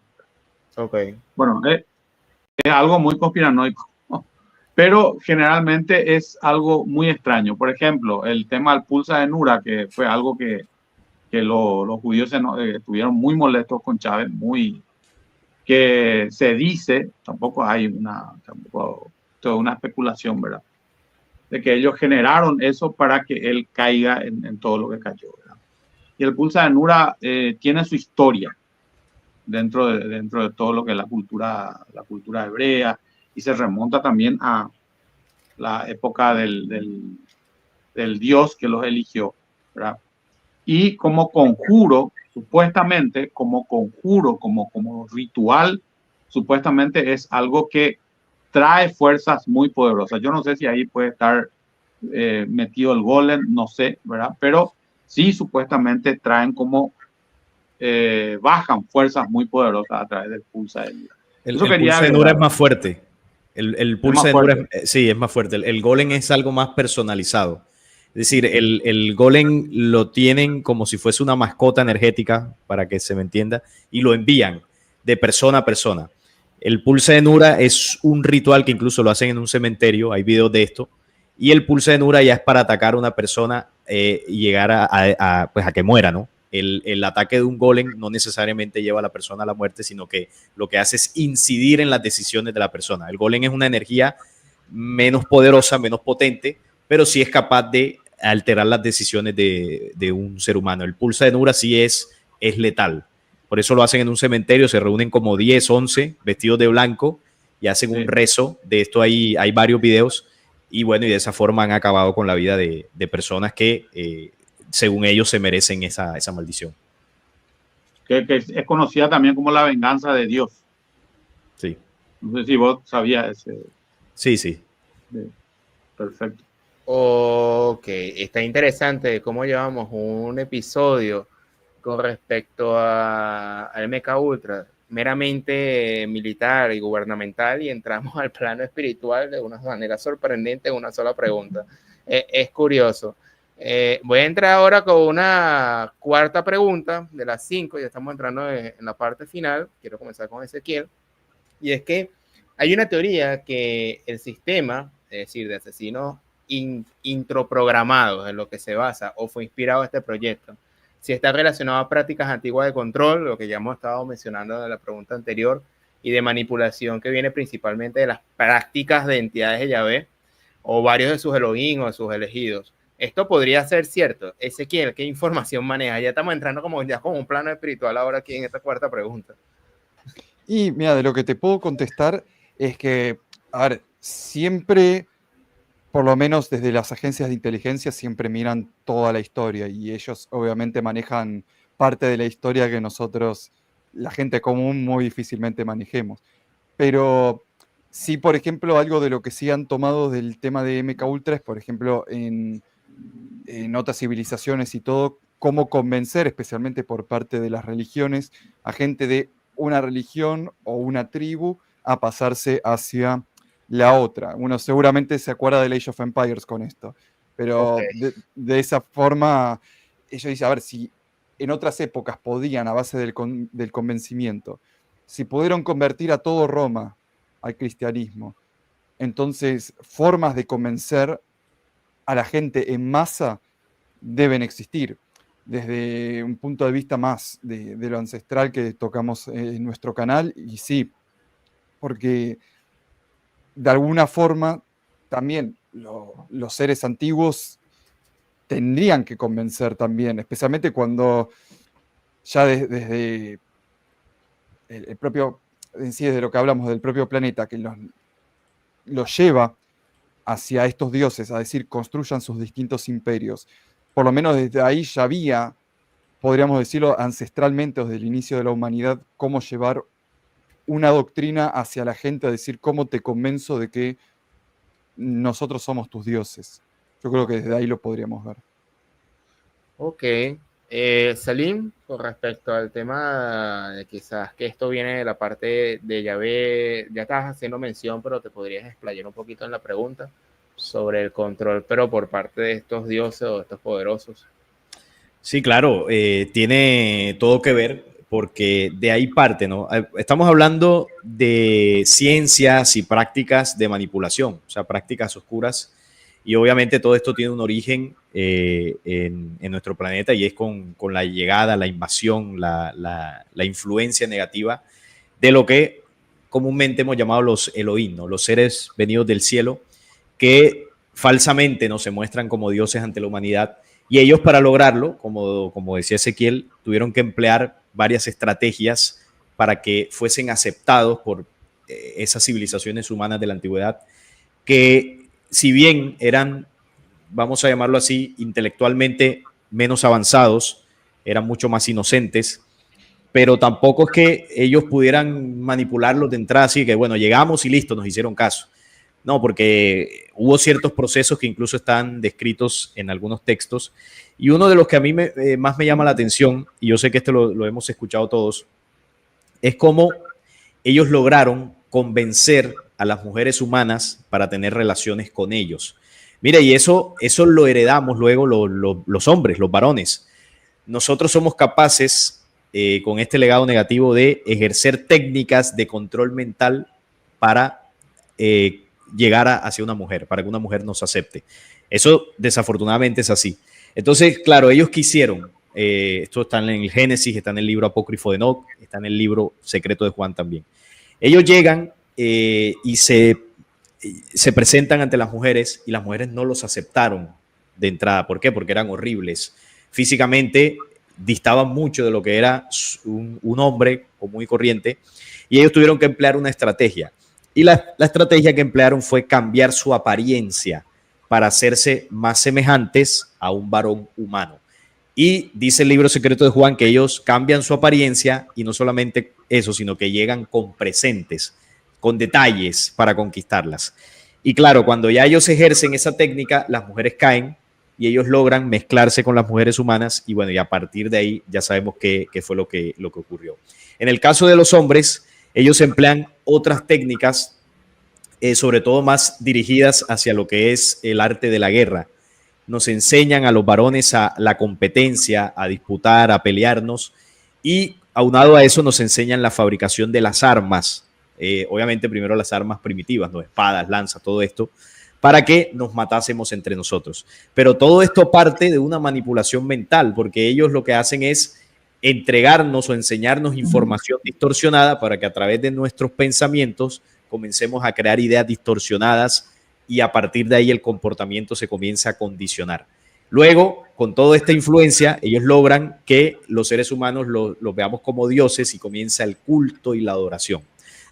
Ok. Bueno, es algo muy conspiranoico, ¿no? Pero generalmente es algo muy extraño. Por ejemplo, el tema del pulsa de Nura, que fue algo que los judíos estuvieron muy molestos con Chávez, que se dice, tampoco toda una especulación, ¿verdad? De que ellos generaron eso para que él caiga en todo lo que cayó, ¿verdad? Y el pulsa de Nura tiene su historia dentro de todo lo que es la cultura hebrea, y se remonta también a la época del Dios que los eligió, ¿verdad? Y como conjuro, supuestamente, como ritual, supuestamente es algo que trae fuerzas muy poderosas. Yo no sé si ahí puede estar metido el golem, no sé, ¿verdad? Pero sí, supuestamente traen bajan fuerzas muy poderosas a través del pulsa de Nura. El, Eso el quería pulso de Nura es agregar. más fuerte. El Es pulso más de Nura, fuerte. sí, es más fuerte. El golem es algo más personalizado. Es decir, el golem lo tienen como si fuese una mascota energética, para que se me entienda, y lo envían de persona a persona. El pulso de Nura es un ritual que incluso lo hacen en un cementerio, hay videos de esto, y el pulso de Nura ya es para atacar a una persona y llegar pues a que muera, ¿no? El ataque de un golem no necesariamente lleva a la persona a la muerte, sino que lo que hace es incidir en las decisiones de la persona. El golem es una energía menos poderosa, menos potente, pero sí es capaz de alterar las decisiones de un ser humano. El pulsa de Nura sí es letal. Por eso lo hacen en un cementerio, se reúnen como 10, 11 vestidos de blanco y hacen un rezo. De esto hay varios videos y bueno, y de esa forma han acabado con la vida de personas que según ellos se merecen esa maldición. Que es conocida también como la venganza de Dios. Sí. No sé si vos sabías ese. Sí, sí. Perfecto. Ok, está interesante cómo llevamos un episodio con respecto a MK Ultra, meramente militar y gubernamental, y entramos al plano espiritual de una manera sorprendente en una sola pregunta. Es curioso. Voy a entrar ahora con una cuarta pregunta de las 5, ya estamos entrando en la parte final. Quiero comenzar con Ezequiel, y es que hay una teoría que el sistema, es decir, de asesinos introprogramados en lo que se basa o fue inspirado este proyecto, si está relacionado a prácticas antiguas de control, lo que ya hemos estado mencionando en la pregunta anterior, y de manipulación que viene principalmente de las prácticas de entidades de Yahvé o varios de sus Elohim o de sus elegidos. Esto podría ser cierto. Ezequiel, ¿qué información maneja? Ya estamos entrando como un plano espiritual ahora aquí en esta cuarta pregunta. Y mira, de lo que te puedo contestar es que, a ver, siempre, por lo menos desde las agencias de inteligencia, siempre miran toda la historia y ellos obviamente manejan parte de la historia que nosotros, la gente común, muy difícilmente manejemos. Pero sí, por ejemplo, algo de lo que sí han tomado del tema de MK Ultra es, por ejemplo, en otras civilizaciones y todo, cómo convencer, especialmente por parte de las religiones, a gente de una religión o una tribu a pasarse hacia la otra. Uno seguramente se acuerda de Age of Empires con esto, pero de esa forma, ellos dicen, a ver, si en otras épocas podían, a base del convencimiento, si pudieron convertir a todo Roma al cristianismo, entonces formas de convencer a la gente en masa deben existir. Desde un punto de vista más de lo ancestral que tocamos en nuestro canal, y sí, porque de alguna forma también los seres antiguos tendrían que convencer también, especialmente cuando ya desde el propio, en sí, desde lo que hablamos del propio planeta, que los lleva hacia estos dioses, a decir, construyan sus distintos imperios. Por lo menos desde ahí ya había, podríamos decirlo ancestralmente, desde el inicio de la humanidad, cómo llevar una doctrina hacia la gente, a decir, cómo te convenzo de que nosotros somos tus dioses. Yo creo que desde ahí lo podríamos ver. Ok. Salim, con respecto al tema de quizás que esto viene de la parte de Yahvé, ya estás haciendo mención, pero te podrías explayar un poquito en la pregunta sobre el control, pero por parte de estos dioses o estos poderosos. Sí, claro, tiene todo que ver porque de ahí parte, ¿no? Estamos hablando de ciencias y prácticas de manipulación, o sea, prácticas oscuras, y obviamente todo esto tiene un origen en nuestro planeta y es con la llegada, la invasión, la influencia negativa de lo que comúnmente hemos llamado los Elohim, ¿no? Los seres venidos del cielo que falsamente no se muestran como dioses ante la humanidad. Y ellos, para lograrlo, como decía Ezequiel, tuvieron que emplear varias estrategias para que fuesen aceptados por esas civilizaciones humanas de la antigüedad, que si bien eran, vamos a llamarlo así, intelectualmente menos avanzados, eran mucho más inocentes, pero tampoco es que ellos pudieran manipularlos de entrada, así que bueno, llegamos y listo, nos hicieron caso. No, porque hubo ciertos procesos que incluso están descritos en algunos textos. Y uno de los que a mí más me llama la atención, y yo sé que este lo hemos escuchado todos, es cómo ellos lograron convencer a las mujeres humanas para tener relaciones con ellos. Mira, y eso lo heredamos luego los hombres, los varones. Nosotros somos capaces, con este legado negativo, de ejercer técnicas de control mental para llegar hacia una mujer, para que una mujer nos acepte. Eso desafortunadamente es así. Entonces, claro, ellos quisieron, esto está en el Génesis, está en el libro apócrifo de Enoc, está en el libro secreto de Juan también. Ellos llegan y se presentan ante las mujeres y las mujeres no los aceptaron de entrada. ¿Por qué? Porque eran horribles. Físicamente distaban mucho de lo que era un hombre común y corriente y ellos tuvieron que emplear una estrategia. Y la estrategia que emplearon fue cambiar su apariencia para hacerse más semejantes a un varón humano. Y dice el libro secreto de Juan que ellos cambian su apariencia y no solamente eso, sino que llegan con presentes, con detalles para conquistarlas. Y claro, cuando ya ellos ejercen esa técnica, las mujeres caen y ellos logran mezclarse con las mujeres humanas y bueno, y a partir de ahí ya sabemos qué fue lo que ocurrió. En el caso de los hombres, ellos emplean otras técnicas, sobre todo más dirigidas hacia lo que es el arte de la guerra. Nos enseñan a los varones a la competencia, a disputar, a pelearnos y aunado a eso nos enseñan la fabricación de las armas. Obviamente primero las armas primitivas, ¿no? Espadas, lanzas, todo esto, para que nos matásemos entre nosotros. Pero todo esto parte de una manipulación mental, porque ellos lo que hacen es entregarnos o enseñarnos información distorsionada para que a través de nuestros pensamientos comencemos a crear ideas distorsionadas y a partir de ahí el comportamiento se comienza a condicionar. Luego, con toda esta influencia, ellos logran que los seres humanos los veamos como dioses y comienza el culto y la adoración.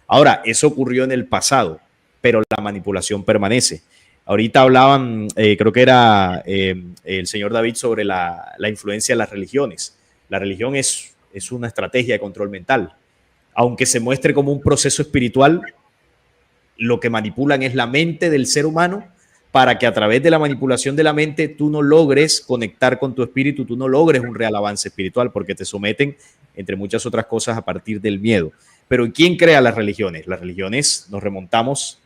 Ahora, eso ocurrió en el pasado, pero la manipulación permanece. Ahorita hablaban, creo que era el señor David, sobre la influencia de las religiones. La religión es una estrategia de control mental. Aunque se muestre como un proceso espiritual, lo que manipulan es la mente del ser humano para que a través de la manipulación de la mente tú no logres conectar con tu espíritu, tú no logres un real avance espiritual porque te someten, entre muchas otras cosas, a partir del miedo. Pero ¿quién crea las religiones? Las religiones nos remontamos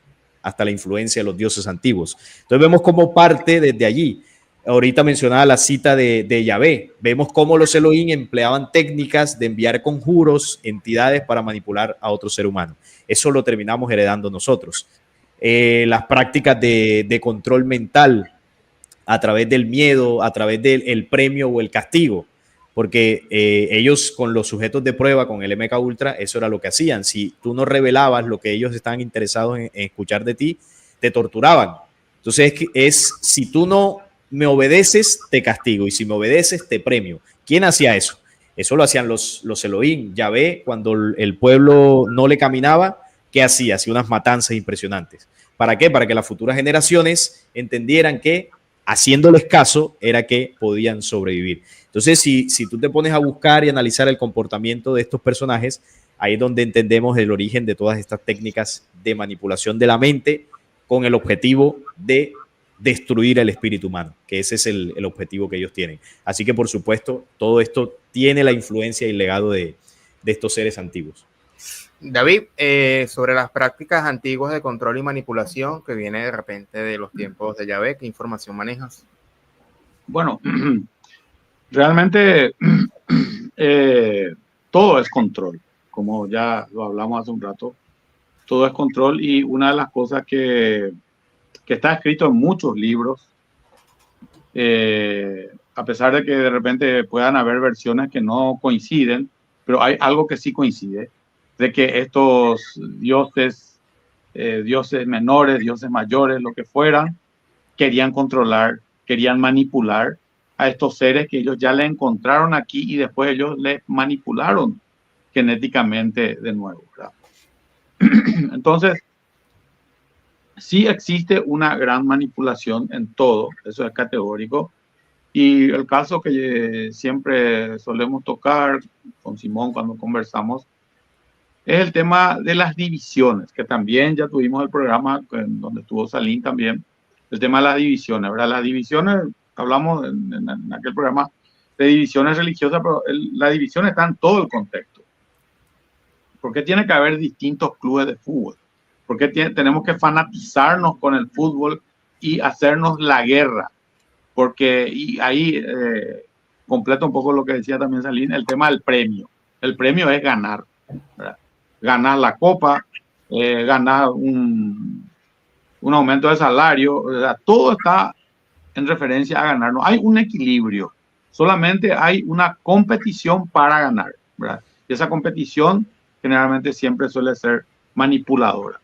hasta la influencia de los dioses antiguos. Entonces vemos cómo parte desde allí. Ahorita mencionaba la cita de Yahvé. Vemos cómo los Elohim empleaban técnicas de enviar conjuros, entidades para manipular a otro ser humano. Eso lo terminamos heredando nosotros. Las prácticas de control mental a través del miedo, a través del premio o el castigo, porque ellos con los sujetos de prueba, con el MK Ultra, eso era lo que hacían. Si tú no revelabas lo que ellos estaban interesados en escuchar de ti, te torturaban. Entonces si tú no me obedeces, te castigo, y si me obedeces, te premio. ¿Quién hacía eso? Eso lo hacían los Elohim. Yahvé, cuando el pueblo no le caminaba, ¿qué hacía? Hacía unas matanzas impresionantes. ¿Para qué? Para que las futuras generaciones entendieran que haciéndoles caso era que podían sobrevivir. Entonces, si tú te pones a buscar y analizar el comportamiento de estos personajes, ahí es donde entendemos el origen de todas estas técnicas de manipulación de la mente con el objetivo de destruir el espíritu humano, que ese es el objetivo que ellos tienen. Así que, por supuesto, todo esto tiene la influencia y el legado de estos seres antiguos. David, sobre las prácticas antiguas de control y manipulación que viene de repente de los tiempos de Yahvé, ¿qué información manejas? Bueno, realmente todo es control, como ya lo hablamos hace un rato, todo es control, y una de las cosas que está escrito en muchos libros, a pesar de que de repente puedan haber versiones que no coinciden, pero hay algo que sí coincide, de que estos dioses, dioses menores, dioses mayores, lo que fueran, querían controlar, querían manipular a estos seres que ellos ya le encontraron aquí y después ellos les manipularon genéticamente de nuevo, ¿verdad? Entonces, sí existe una gran manipulación en todo, eso es categórico. Y el caso que siempre solemos tocar con Simón cuando conversamos es el tema de las divisiones, que también ya tuvimos el programa donde estuvo Salim también, el tema de las divisiones, ¿verdad? Las divisiones, hablamos en aquel programa de divisiones religiosas, pero la división está en todo el contexto. ¿Por qué tiene que haber distintos clubes de fútbol? ¿Por qué tenemos que fanatizarnos con el fútbol y hacernos la guerra? Porque, y ahí completo un poco lo que decía también Salim, el tema del premio. El premio es ganar, ¿verdad? Ganar la copa, ganar un aumento de salario, ¿verdad? Todo está en referencia a ganar. No hay un equilibrio, solamente hay una competición para ganar, ¿verdad? Y esa competición generalmente siempre suele ser manipuladora.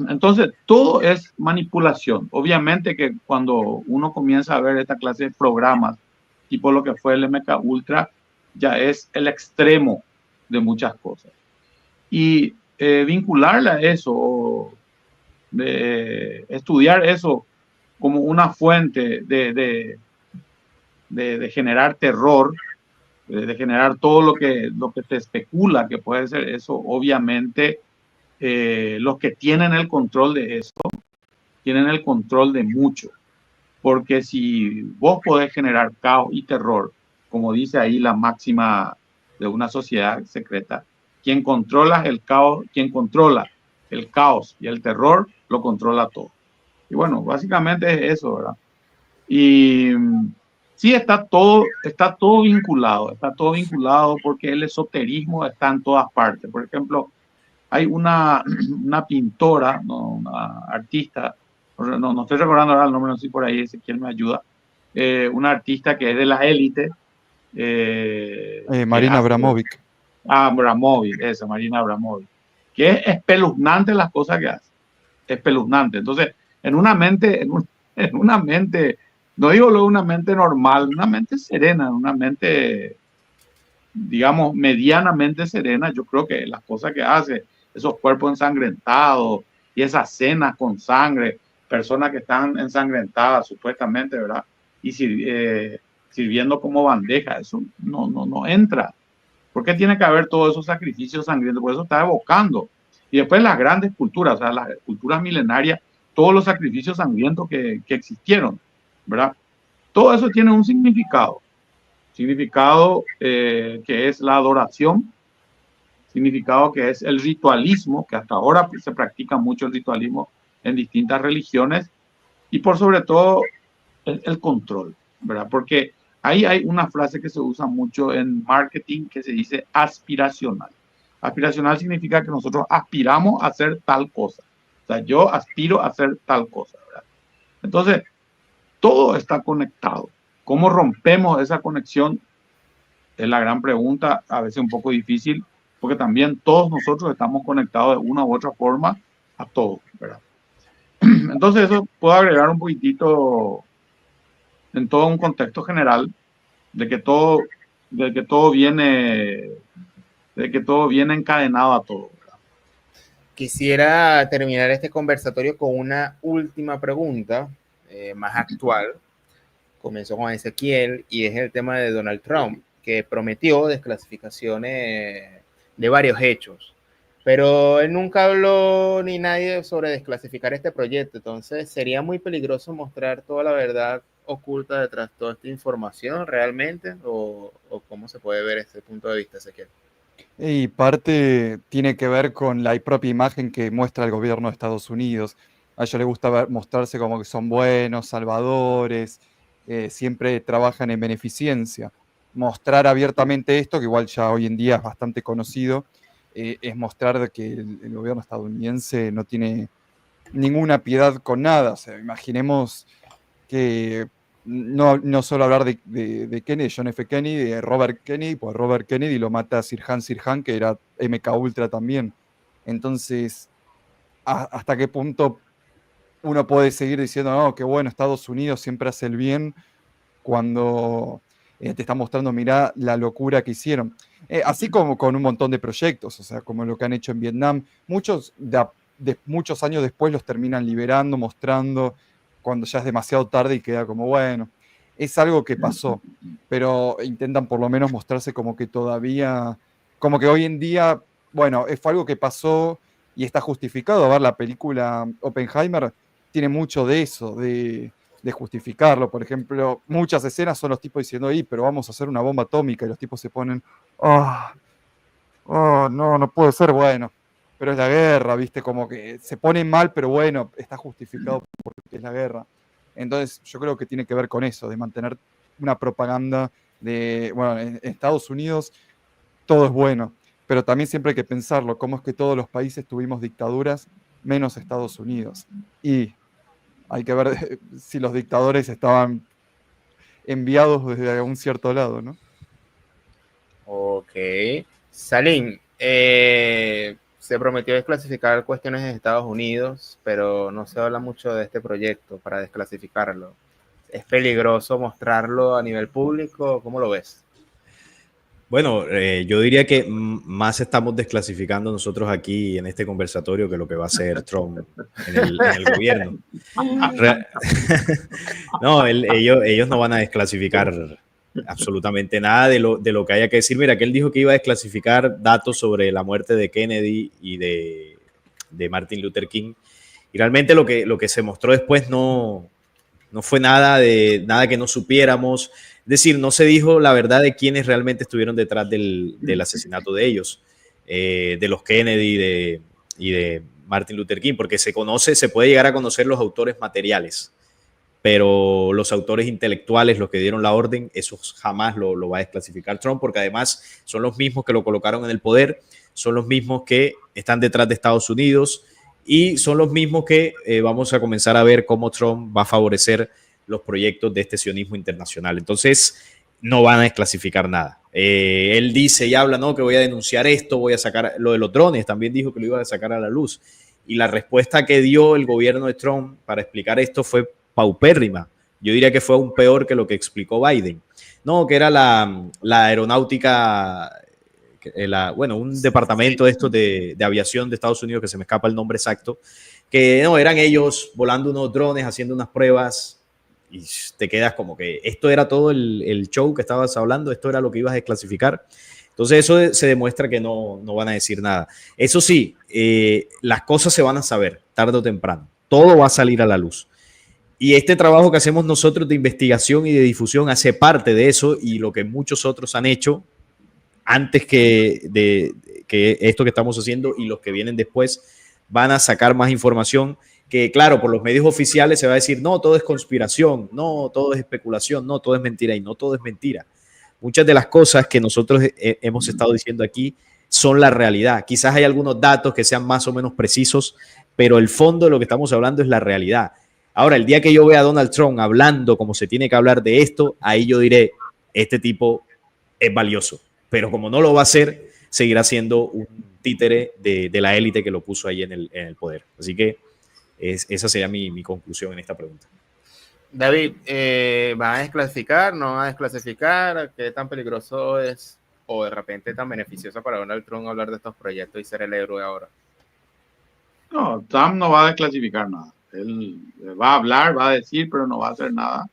Entonces, todo es manipulación. Obviamente que cuando uno comienza a ver esta clase de programas, tipo lo que fue el MK Ultra, ya es el extremo de muchas cosas. Y vincularle a eso, estudiar eso como una fuente de generar terror, de generar todo lo que se especula que puede ser eso, obviamente los que tienen el control de eso, tienen el control de mucho. Porque si vos podés generar caos y terror, como dice ahí la máxima de una sociedad secreta, quien controla el caos y el terror, lo controla todo. Y bueno, básicamente es eso, ¿verdad? Y sí, está todo vinculado porque el esoterismo está en todas partes. Por ejemplo, hay una pintora, ¿no? Una artista, no estoy recordando ahora el nombre, no sé si por ahí Ezequiel me ayuda, una artista que es de la élite. Marina Abramovic. Abramovic, esa, Marina Abramovic, que es espeluznante las cosas que hace, espeluznante. Entonces, en una mente, no digo luego una mente normal, una mente serena, una mente, digamos, medianamente serena, yo creo que las cosas que hace, esos cuerpos ensangrentados y esas cenas con sangre, personas que están ensangrentadas supuestamente, ¿verdad? Y sirviendo como bandeja, eso no entra. ¿Por qué tiene que haber todos esos sacrificios sangrientos? Por eso está evocando. Y después las grandes culturas, o sea, las culturas milenarias, todos los sacrificios sangrientos que existieron, ¿verdad? Todo eso tiene un significado que es la adoración, significado que es el ritualismo, que hasta ahora se practica mucho el ritualismo en distintas religiones, y por sobre todo el control, ¿verdad? Porque ahí hay una frase que se usa mucho en marketing que se dice aspiracional. Aspiracional significa que nosotros aspiramos a hacer tal cosa. O sea, yo aspiro a hacer tal cosa, ¿verdad? Entonces, todo está conectado. ¿Cómo rompemos esa conexión? Es la gran pregunta, a veces un poco difícil, porque también todos nosotros estamos conectados de una u otra forma a todo, ¿verdad? Entonces, eso puedo agregar un poquitito en todo un contexto general de que todo viene encadenado a todo, ¿verdad? Quisiera terminar este conversatorio con una última pregunta, más actual. Comenzó con Ezequiel y es el tema de Donald Trump, que prometió desclasificaciones de varios hechos, pero él nunca habló ni nadie sobre desclasificar este proyecto. Entonces sería muy peligroso mostrar toda la verdad oculta detrás de toda esta información realmente, o cómo se puede ver ese punto de vista, Ezequiel. Y parte tiene que ver con la propia imagen que muestra el gobierno de Estados Unidos. A ellos les gusta mostrarse como que son buenos, salvadores, siempre trabajan en beneficencia. Mostrar abiertamente esto, que igual ya hoy en día es bastante conocido, es mostrar de que el gobierno estadounidense no tiene ninguna piedad con nada. O sea, imaginemos que no solo hablar de Kennedy, John F. Kennedy, de Robert Kennedy, pues Robert Kennedy lo mata Sirhan Sirhan, que era MK Ultra también. Entonces, ¿hasta qué punto uno puede seguir diciendo, no, que bueno, Estados Unidos siempre hace el bien cuando te está mostrando, mirá la locura que hicieron? Así como con un montón de proyectos, o sea, como lo que han hecho en Vietnam, muchos muchos años después los terminan liberando, mostrando cuando ya es demasiado tarde y queda como, bueno, es algo que pasó, pero intentan por lo menos mostrarse como que todavía, como que hoy en día, bueno, fue algo que pasó y está justificado. A ver, la película Oppenheimer tiene mucho de eso, de justificarlo. Por ejemplo, muchas escenas son los tipos diciendo, pero vamos a hacer una bomba atómica, y los tipos se ponen, no, no puede ser, bueno, pero es la guerra, ¿viste? Como que se pone mal, pero bueno, está justificado porque es la guerra. Entonces yo creo que tiene que ver con eso, de mantener una propaganda de, bueno, en Estados Unidos todo es bueno, pero también siempre hay que pensarlo, cómo es que todos los países tuvimos dictaduras, menos Estados Unidos. Y hay que ver si los dictadores estaban enviados desde un cierto lado, ¿no? Ok. Salim, se prometió desclasificar cuestiones de Estados Unidos, pero no se habla mucho de este proyecto para desclasificarlo. ¿Es peligroso mostrarlo a nivel público? ¿Cómo lo ves? Bueno, yo diría que más estamos desclasificando nosotros aquí en este conversatorio que lo que va a hacer Trump en el gobierno. No, ellos no van a desclasificar absolutamente nada de lo que haya que decir. Mira, que él dijo que iba a desclasificar datos sobre la muerte de Kennedy y de Martin Luther King. Y realmente lo que se mostró después no fue nada que no supiéramos. Es decir, no se dijo la verdad de quiénes realmente estuvieron detrás del asesinato de ellos, de los Kennedy y de Martin Luther King, porque se puede llegar a conocer los autores materiales, pero los autores intelectuales, los que dieron la orden, esos jamás lo va a desclasificar Trump, porque además son los mismos que lo colocaron en el poder, son los mismos que están detrás de Estados Unidos y son los mismos que vamos a comenzar a ver cómo Trump va a favorecer los proyectos de este sionismo internacional. Entonces, no van a desclasificar nada. Él dice y habla, no, que voy a denunciar esto, voy a sacar lo de los drones, también dijo que lo iba a sacar a la luz. Y la respuesta que dio el gobierno de Trump para explicar esto fue paupérrima. Yo diría que fue aún peor que lo que explicó Biden. No, que era la aeronáutica, un departamento de estos de aviación de Estados Unidos, que se me escapa el nombre exacto, que no, eran ellos volando unos drones, haciendo unas pruebas, y te quedas como que esto era todo el show que estabas hablando, esto era lo que ibas a desclasificar. Entonces eso se demuestra que no van a decir nada. Eso sí, las cosas se van a saber tarde o temprano. Todo va a salir a la luz. Y este trabajo que hacemos nosotros de investigación y de difusión hace parte de eso, y lo que muchos otros han hecho antes que esto que estamos haciendo, y los que vienen después van a sacar más información que, claro, por los medios oficiales se va a decir, no, todo es conspiración, no, todo es especulación, no, todo es mentira, y no todo es mentira. Muchas de las cosas que nosotros hemos estado diciendo aquí son la realidad. Quizás hay algunos datos que sean más o menos precisos, pero el fondo de lo que estamos hablando es la realidad. Ahora, el día que yo vea a Donald Trump hablando como se tiene que hablar de esto, ahí yo diré, este tipo es valioso. Pero como no lo va a hacer, seguirá siendo un títere de la élite que lo puso ahí en el poder. Así que esa sería mi conclusión en esta pregunta. David, ¿van a desclasificar? ¿No van a desclasificar? ¿Qué tan peligroso es, o de repente tan beneficioso para Donald Trump hablar de estos proyectos y ser el héroe ahora? No, Trump no va a desclasificar nada. Él va a hablar, va a decir, pero no va a hacer nada.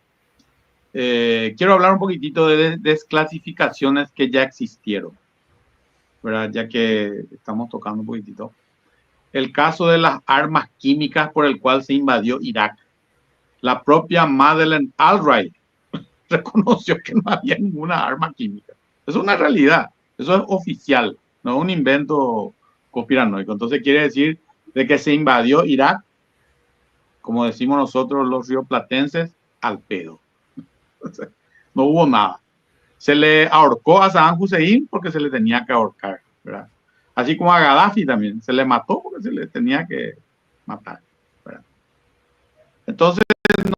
Quiero hablar un poquitito de desclasificaciones que ya existieron, ¿verdad? Ya que estamos tocando un poquitito. El caso de las armas químicas por el cual se invadió Irak. La propia Madeleine Albright reconoció que no había ninguna arma química. Es una realidad, eso es oficial, no es un invento conspiranoico. Entonces quiere decir de que se invadió Irak, como decimos nosotros los rioplatenses, al pedo. No hubo nada. Se le ahorcó a Saddam Hussein porque se le tenía que ahorcar, ¿verdad? Así como a Gaddafi también, se le mató porque se le tenía que matar, ¿verdad? Entonces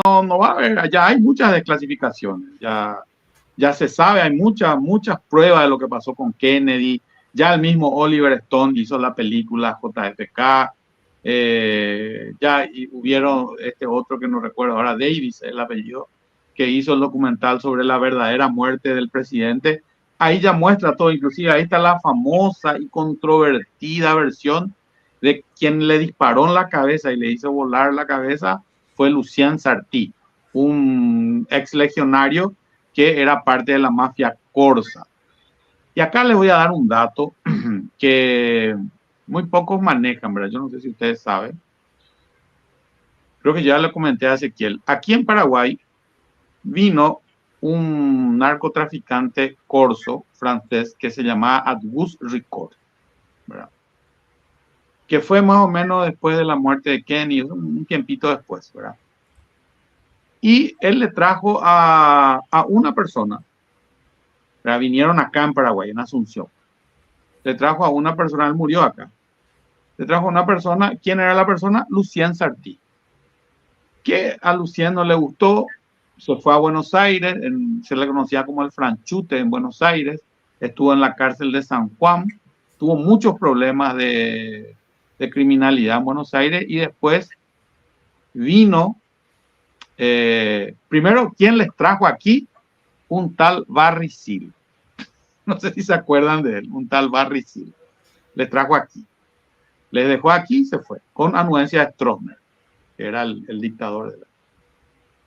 no va a haber, ya hay muchas desclasificaciones, ya se sabe, hay muchas pruebas de lo que pasó con Kennedy, ya el mismo Oliver Stone hizo la película JFK, ya hubieron este otro que no recuerdo ahora, Davis es el apellido, que hizo el documental sobre la verdadera muerte del presidente. Ahí ya muestra todo, inclusive ahí está la famosa y controvertida versión de quien le disparó en la cabeza y le hizo volar la cabeza fue Lucien Sartí, un ex legionario que era parte de la mafia Corsa. Y acá les voy a dar un dato que muy pocos manejan, ¿verdad? Yo no sé si ustedes saben. Creo que ya le comenté a Ezequiel. Aquí en Paraguay vino un narcotraficante corso francés que se llamaba Auguste Ricord, ¿verdad? Que fue más o menos después de la muerte de Kennedy, un tiempito después, ¿verdad? Y él le trajo a una persona, ¿verdad? Vinieron acá en Paraguay, en Asunción. Le trajo a una persona, él murió acá. Le trajo a una persona, ¿quién era la persona? Lucien Sartí. Que a Lucien no le gustó, se fue a Buenos Aires, se le conocía como el franchute en Buenos Aires, estuvo en la cárcel de San Juan, tuvo muchos problemas de criminalidad en Buenos Aires y después vino, primero, ¿quién les trajo aquí? Un tal Barry Seal. No sé si se acuerdan de él, un tal Barry Seal. Les trajo aquí. Les dejó aquí y se fue, con anuencia de Stroessner, que era el dictador de la...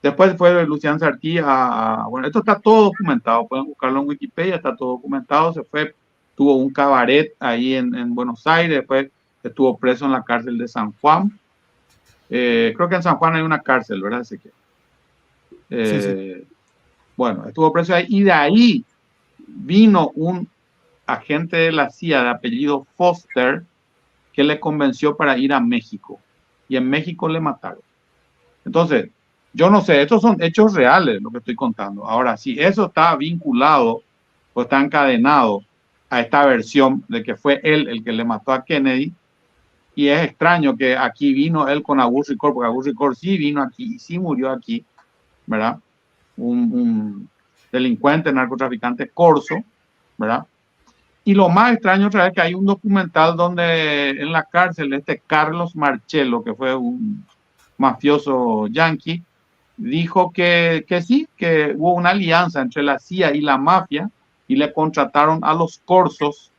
Después fue Lucien Sartí bueno, esto está todo documentado, pueden buscarlo en Wikipedia, está todo documentado, se fue, tuvo un cabaret ahí en Buenos Aires, después estuvo preso en la cárcel de San Juan. Creo que en San Juan hay una cárcel, ¿verdad? Sí. Bueno, estuvo preso ahí y de ahí vino un agente de la CIA de apellido Foster que le convenció para ir a México y en México le mataron. Entonces, yo no sé, estos son hechos reales lo que estoy contando. Ahora, si eso está vinculado o está encadenado a esta versión de que fue él el que le mató a Kennedy, y es extraño que aquí vino él con Auguste Ricord, porque Auguste Ricord sí vino aquí y sí murió aquí, ¿verdad? Un delincuente, narcotraficante corso, ¿verdad? Y lo más extraño otra vez que hay un documental donde en la cárcel este Carlos Marcello, que fue un mafioso yanqui, dijo que sí, que hubo una alianza entre la CIA y la mafia y le contrataron a los corsos,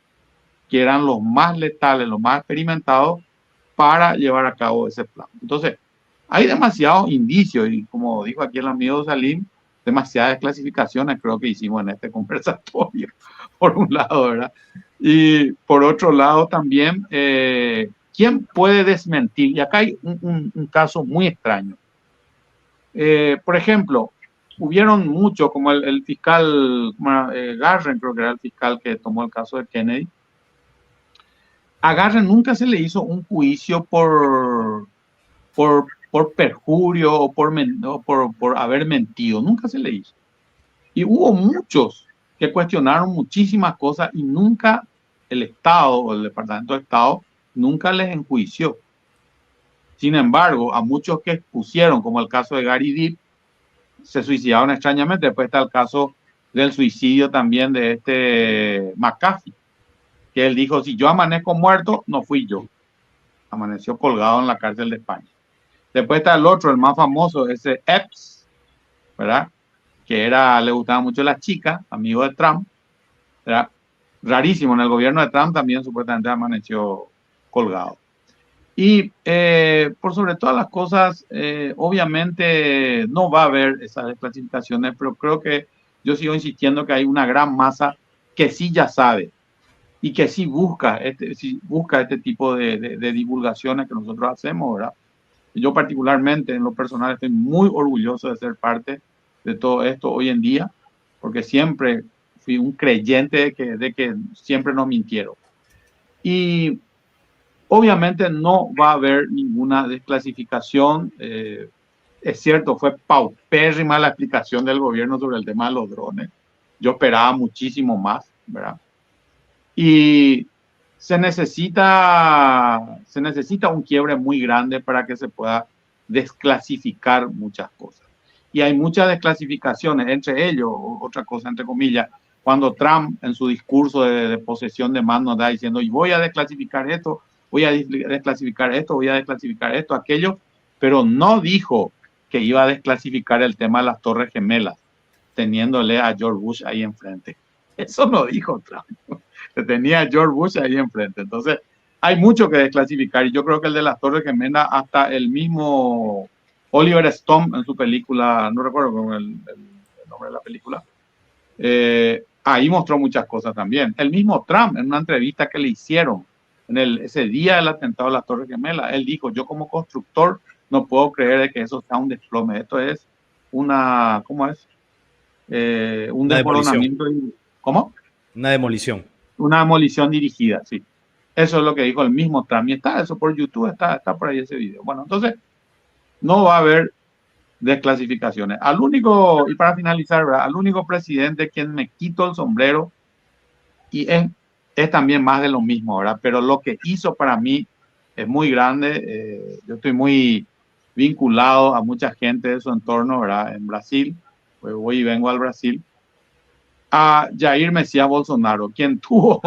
que eran los más letales, los más experimentados, para llevar a cabo ese plan. Entonces, hay demasiados indicios y como dijo aquí el amigo Salim, demasiadas clasificaciones creo que hicimos en este conversatorio, por un lado, ¿verdad? Y por otro lado también, ¿quién puede desmentir? Y acá hay un caso muy extraño. Por ejemplo, hubieron muchos, como el fiscal Garren, creo que era el fiscal que tomó el caso de Kennedy. A Garren nunca se le hizo un juicio por perjurio o por haber mentido, nunca se le hizo. Y hubo muchos que cuestionaron muchísimas cosas y nunca el Estado o el Departamento de Estado nunca les enjuició. Sin embargo, a muchos que expusieron, como el caso de Gary Deep, se suicidaron extrañamente. Después está el caso del suicidio también de este McAfee, que él dijo, si yo amanezco muerto, no fui yo. Amaneció colgado en la cárcel de España. Después está el otro, el más famoso, ese Epps, ¿verdad? Que le gustaba mucho las chicas, amigo de Trump, ¿verdad? Rarísimo, en el gobierno de Trump también supuestamente amaneció colgado. Y por sobre todas las cosas, obviamente no va a haber esas desclasificaciones, pero creo que yo sigo insistiendo que hay una gran masa que sí ya sabe y que sí busca este tipo de divulgaciones que nosotros hacemos, ¿verdad? Yo particularmente, en lo personal, estoy muy orgulloso de ser parte de todo esto hoy en día, porque siempre fui un creyente de que siempre nos mintieron. Y obviamente no va a haber ninguna desclasificación. Es cierto, fue paupérrima la explicación del gobierno sobre el tema de los drones. Yo esperaba muchísimo más, ¿verdad? Y se necesita un quiebre muy grande para que se pueda desclasificar muchas cosas. Y hay muchas desclasificaciones, entre ellos, otra cosa, entre comillas, cuando Trump en su discurso de posesión de mando está diciendo, y voy a desclasificar esto, voy a desclasificar esto, voy a desclasificar esto, aquello, pero no dijo que iba a desclasificar el tema de las Torres Gemelas, teniéndole a George Bush ahí enfrente. Eso no dijo Trump. Tenía a George Bush ahí enfrente. Entonces, hay mucho que desclasificar. Y yo creo que el de las Torres Gemelas, hasta el mismo Oliver Stone en su película, no recuerdo con el nombre de la película, ahí mostró muchas cosas también. El mismo Trump, en una entrevista que le hicieron ese día del atentado a las Torres Gemelas, él dijo, yo como constructor no puedo creer de que eso sea un desplome. Esto es una, ¿cómo es? Un Una demolición. desmoronamiento. ¿Cómo? Una demolición. Una demolición dirigida, sí. Eso es lo que dijo el mismo Trump. Y está eso por YouTube, está por ahí ese video. Bueno, entonces no va a haber desclasificaciones. Al único, y para finalizar, ¿verdad? Al único presidente quien me quito el sombrero y es también más de lo mismo, ¿verdad? Pero lo que hizo para mí es muy grande. Yo estoy muy vinculado a mucha gente de su entorno, ¿verdad? En Brasil, pues voy y vengo al Brasil. A Jair Mesías Bolsonaro, quien tuvo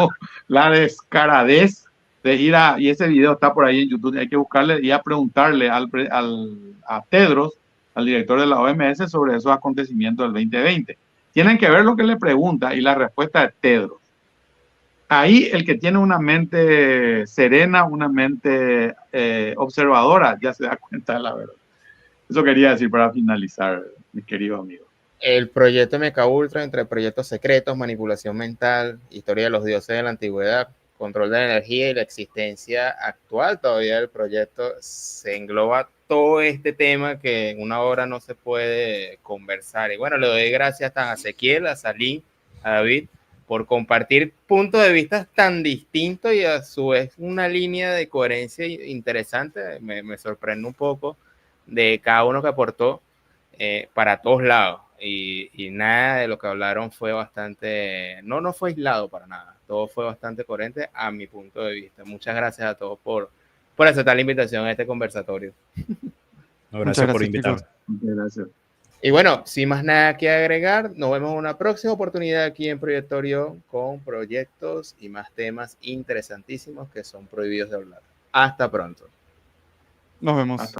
la descaradez de ir y ese video está por ahí en YouTube, hay que buscarle y a preguntarle a Tedros, al director de la OMS, sobre esos acontecimientos del 2020. Tienen que ver lo que le pregunta y la respuesta de Tedros. Ahí el que tiene una mente serena, una mente observadora, ya se da cuenta de la verdad. Eso quería decir para finalizar, mis queridos amigos. El proyecto MKUltra, entre proyectos secretos, manipulación mental, historia de los dioses de la antigüedad, control de la energía y la existencia actual todavía del proyecto, se engloba todo este tema que en una hora no se puede conversar. Y bueno, le doy gracias a Ezequiel, a Salim, a David, por compartir puntos de vista tan distintos y a su vez una línea de coherencia interesante. Me sorprende un poco de cada uno que aportó para todos lados. Y nada de lo que hablaron fue bastante, no fue aislado para nada, todo fue bastante coherente a mi punto de vista. Muchas gracias a todos por aceptar la invitación a este conversatorio. No, gracias por invitarme. Muchas gracias. Y bueno, sin más nada que agregar, nos vemos en una próxima oportunidad aquí en Proyectorio con proyectos y más temas interesantísimos que son prohibidos de hablar. Hasta pronto. Nos vemos.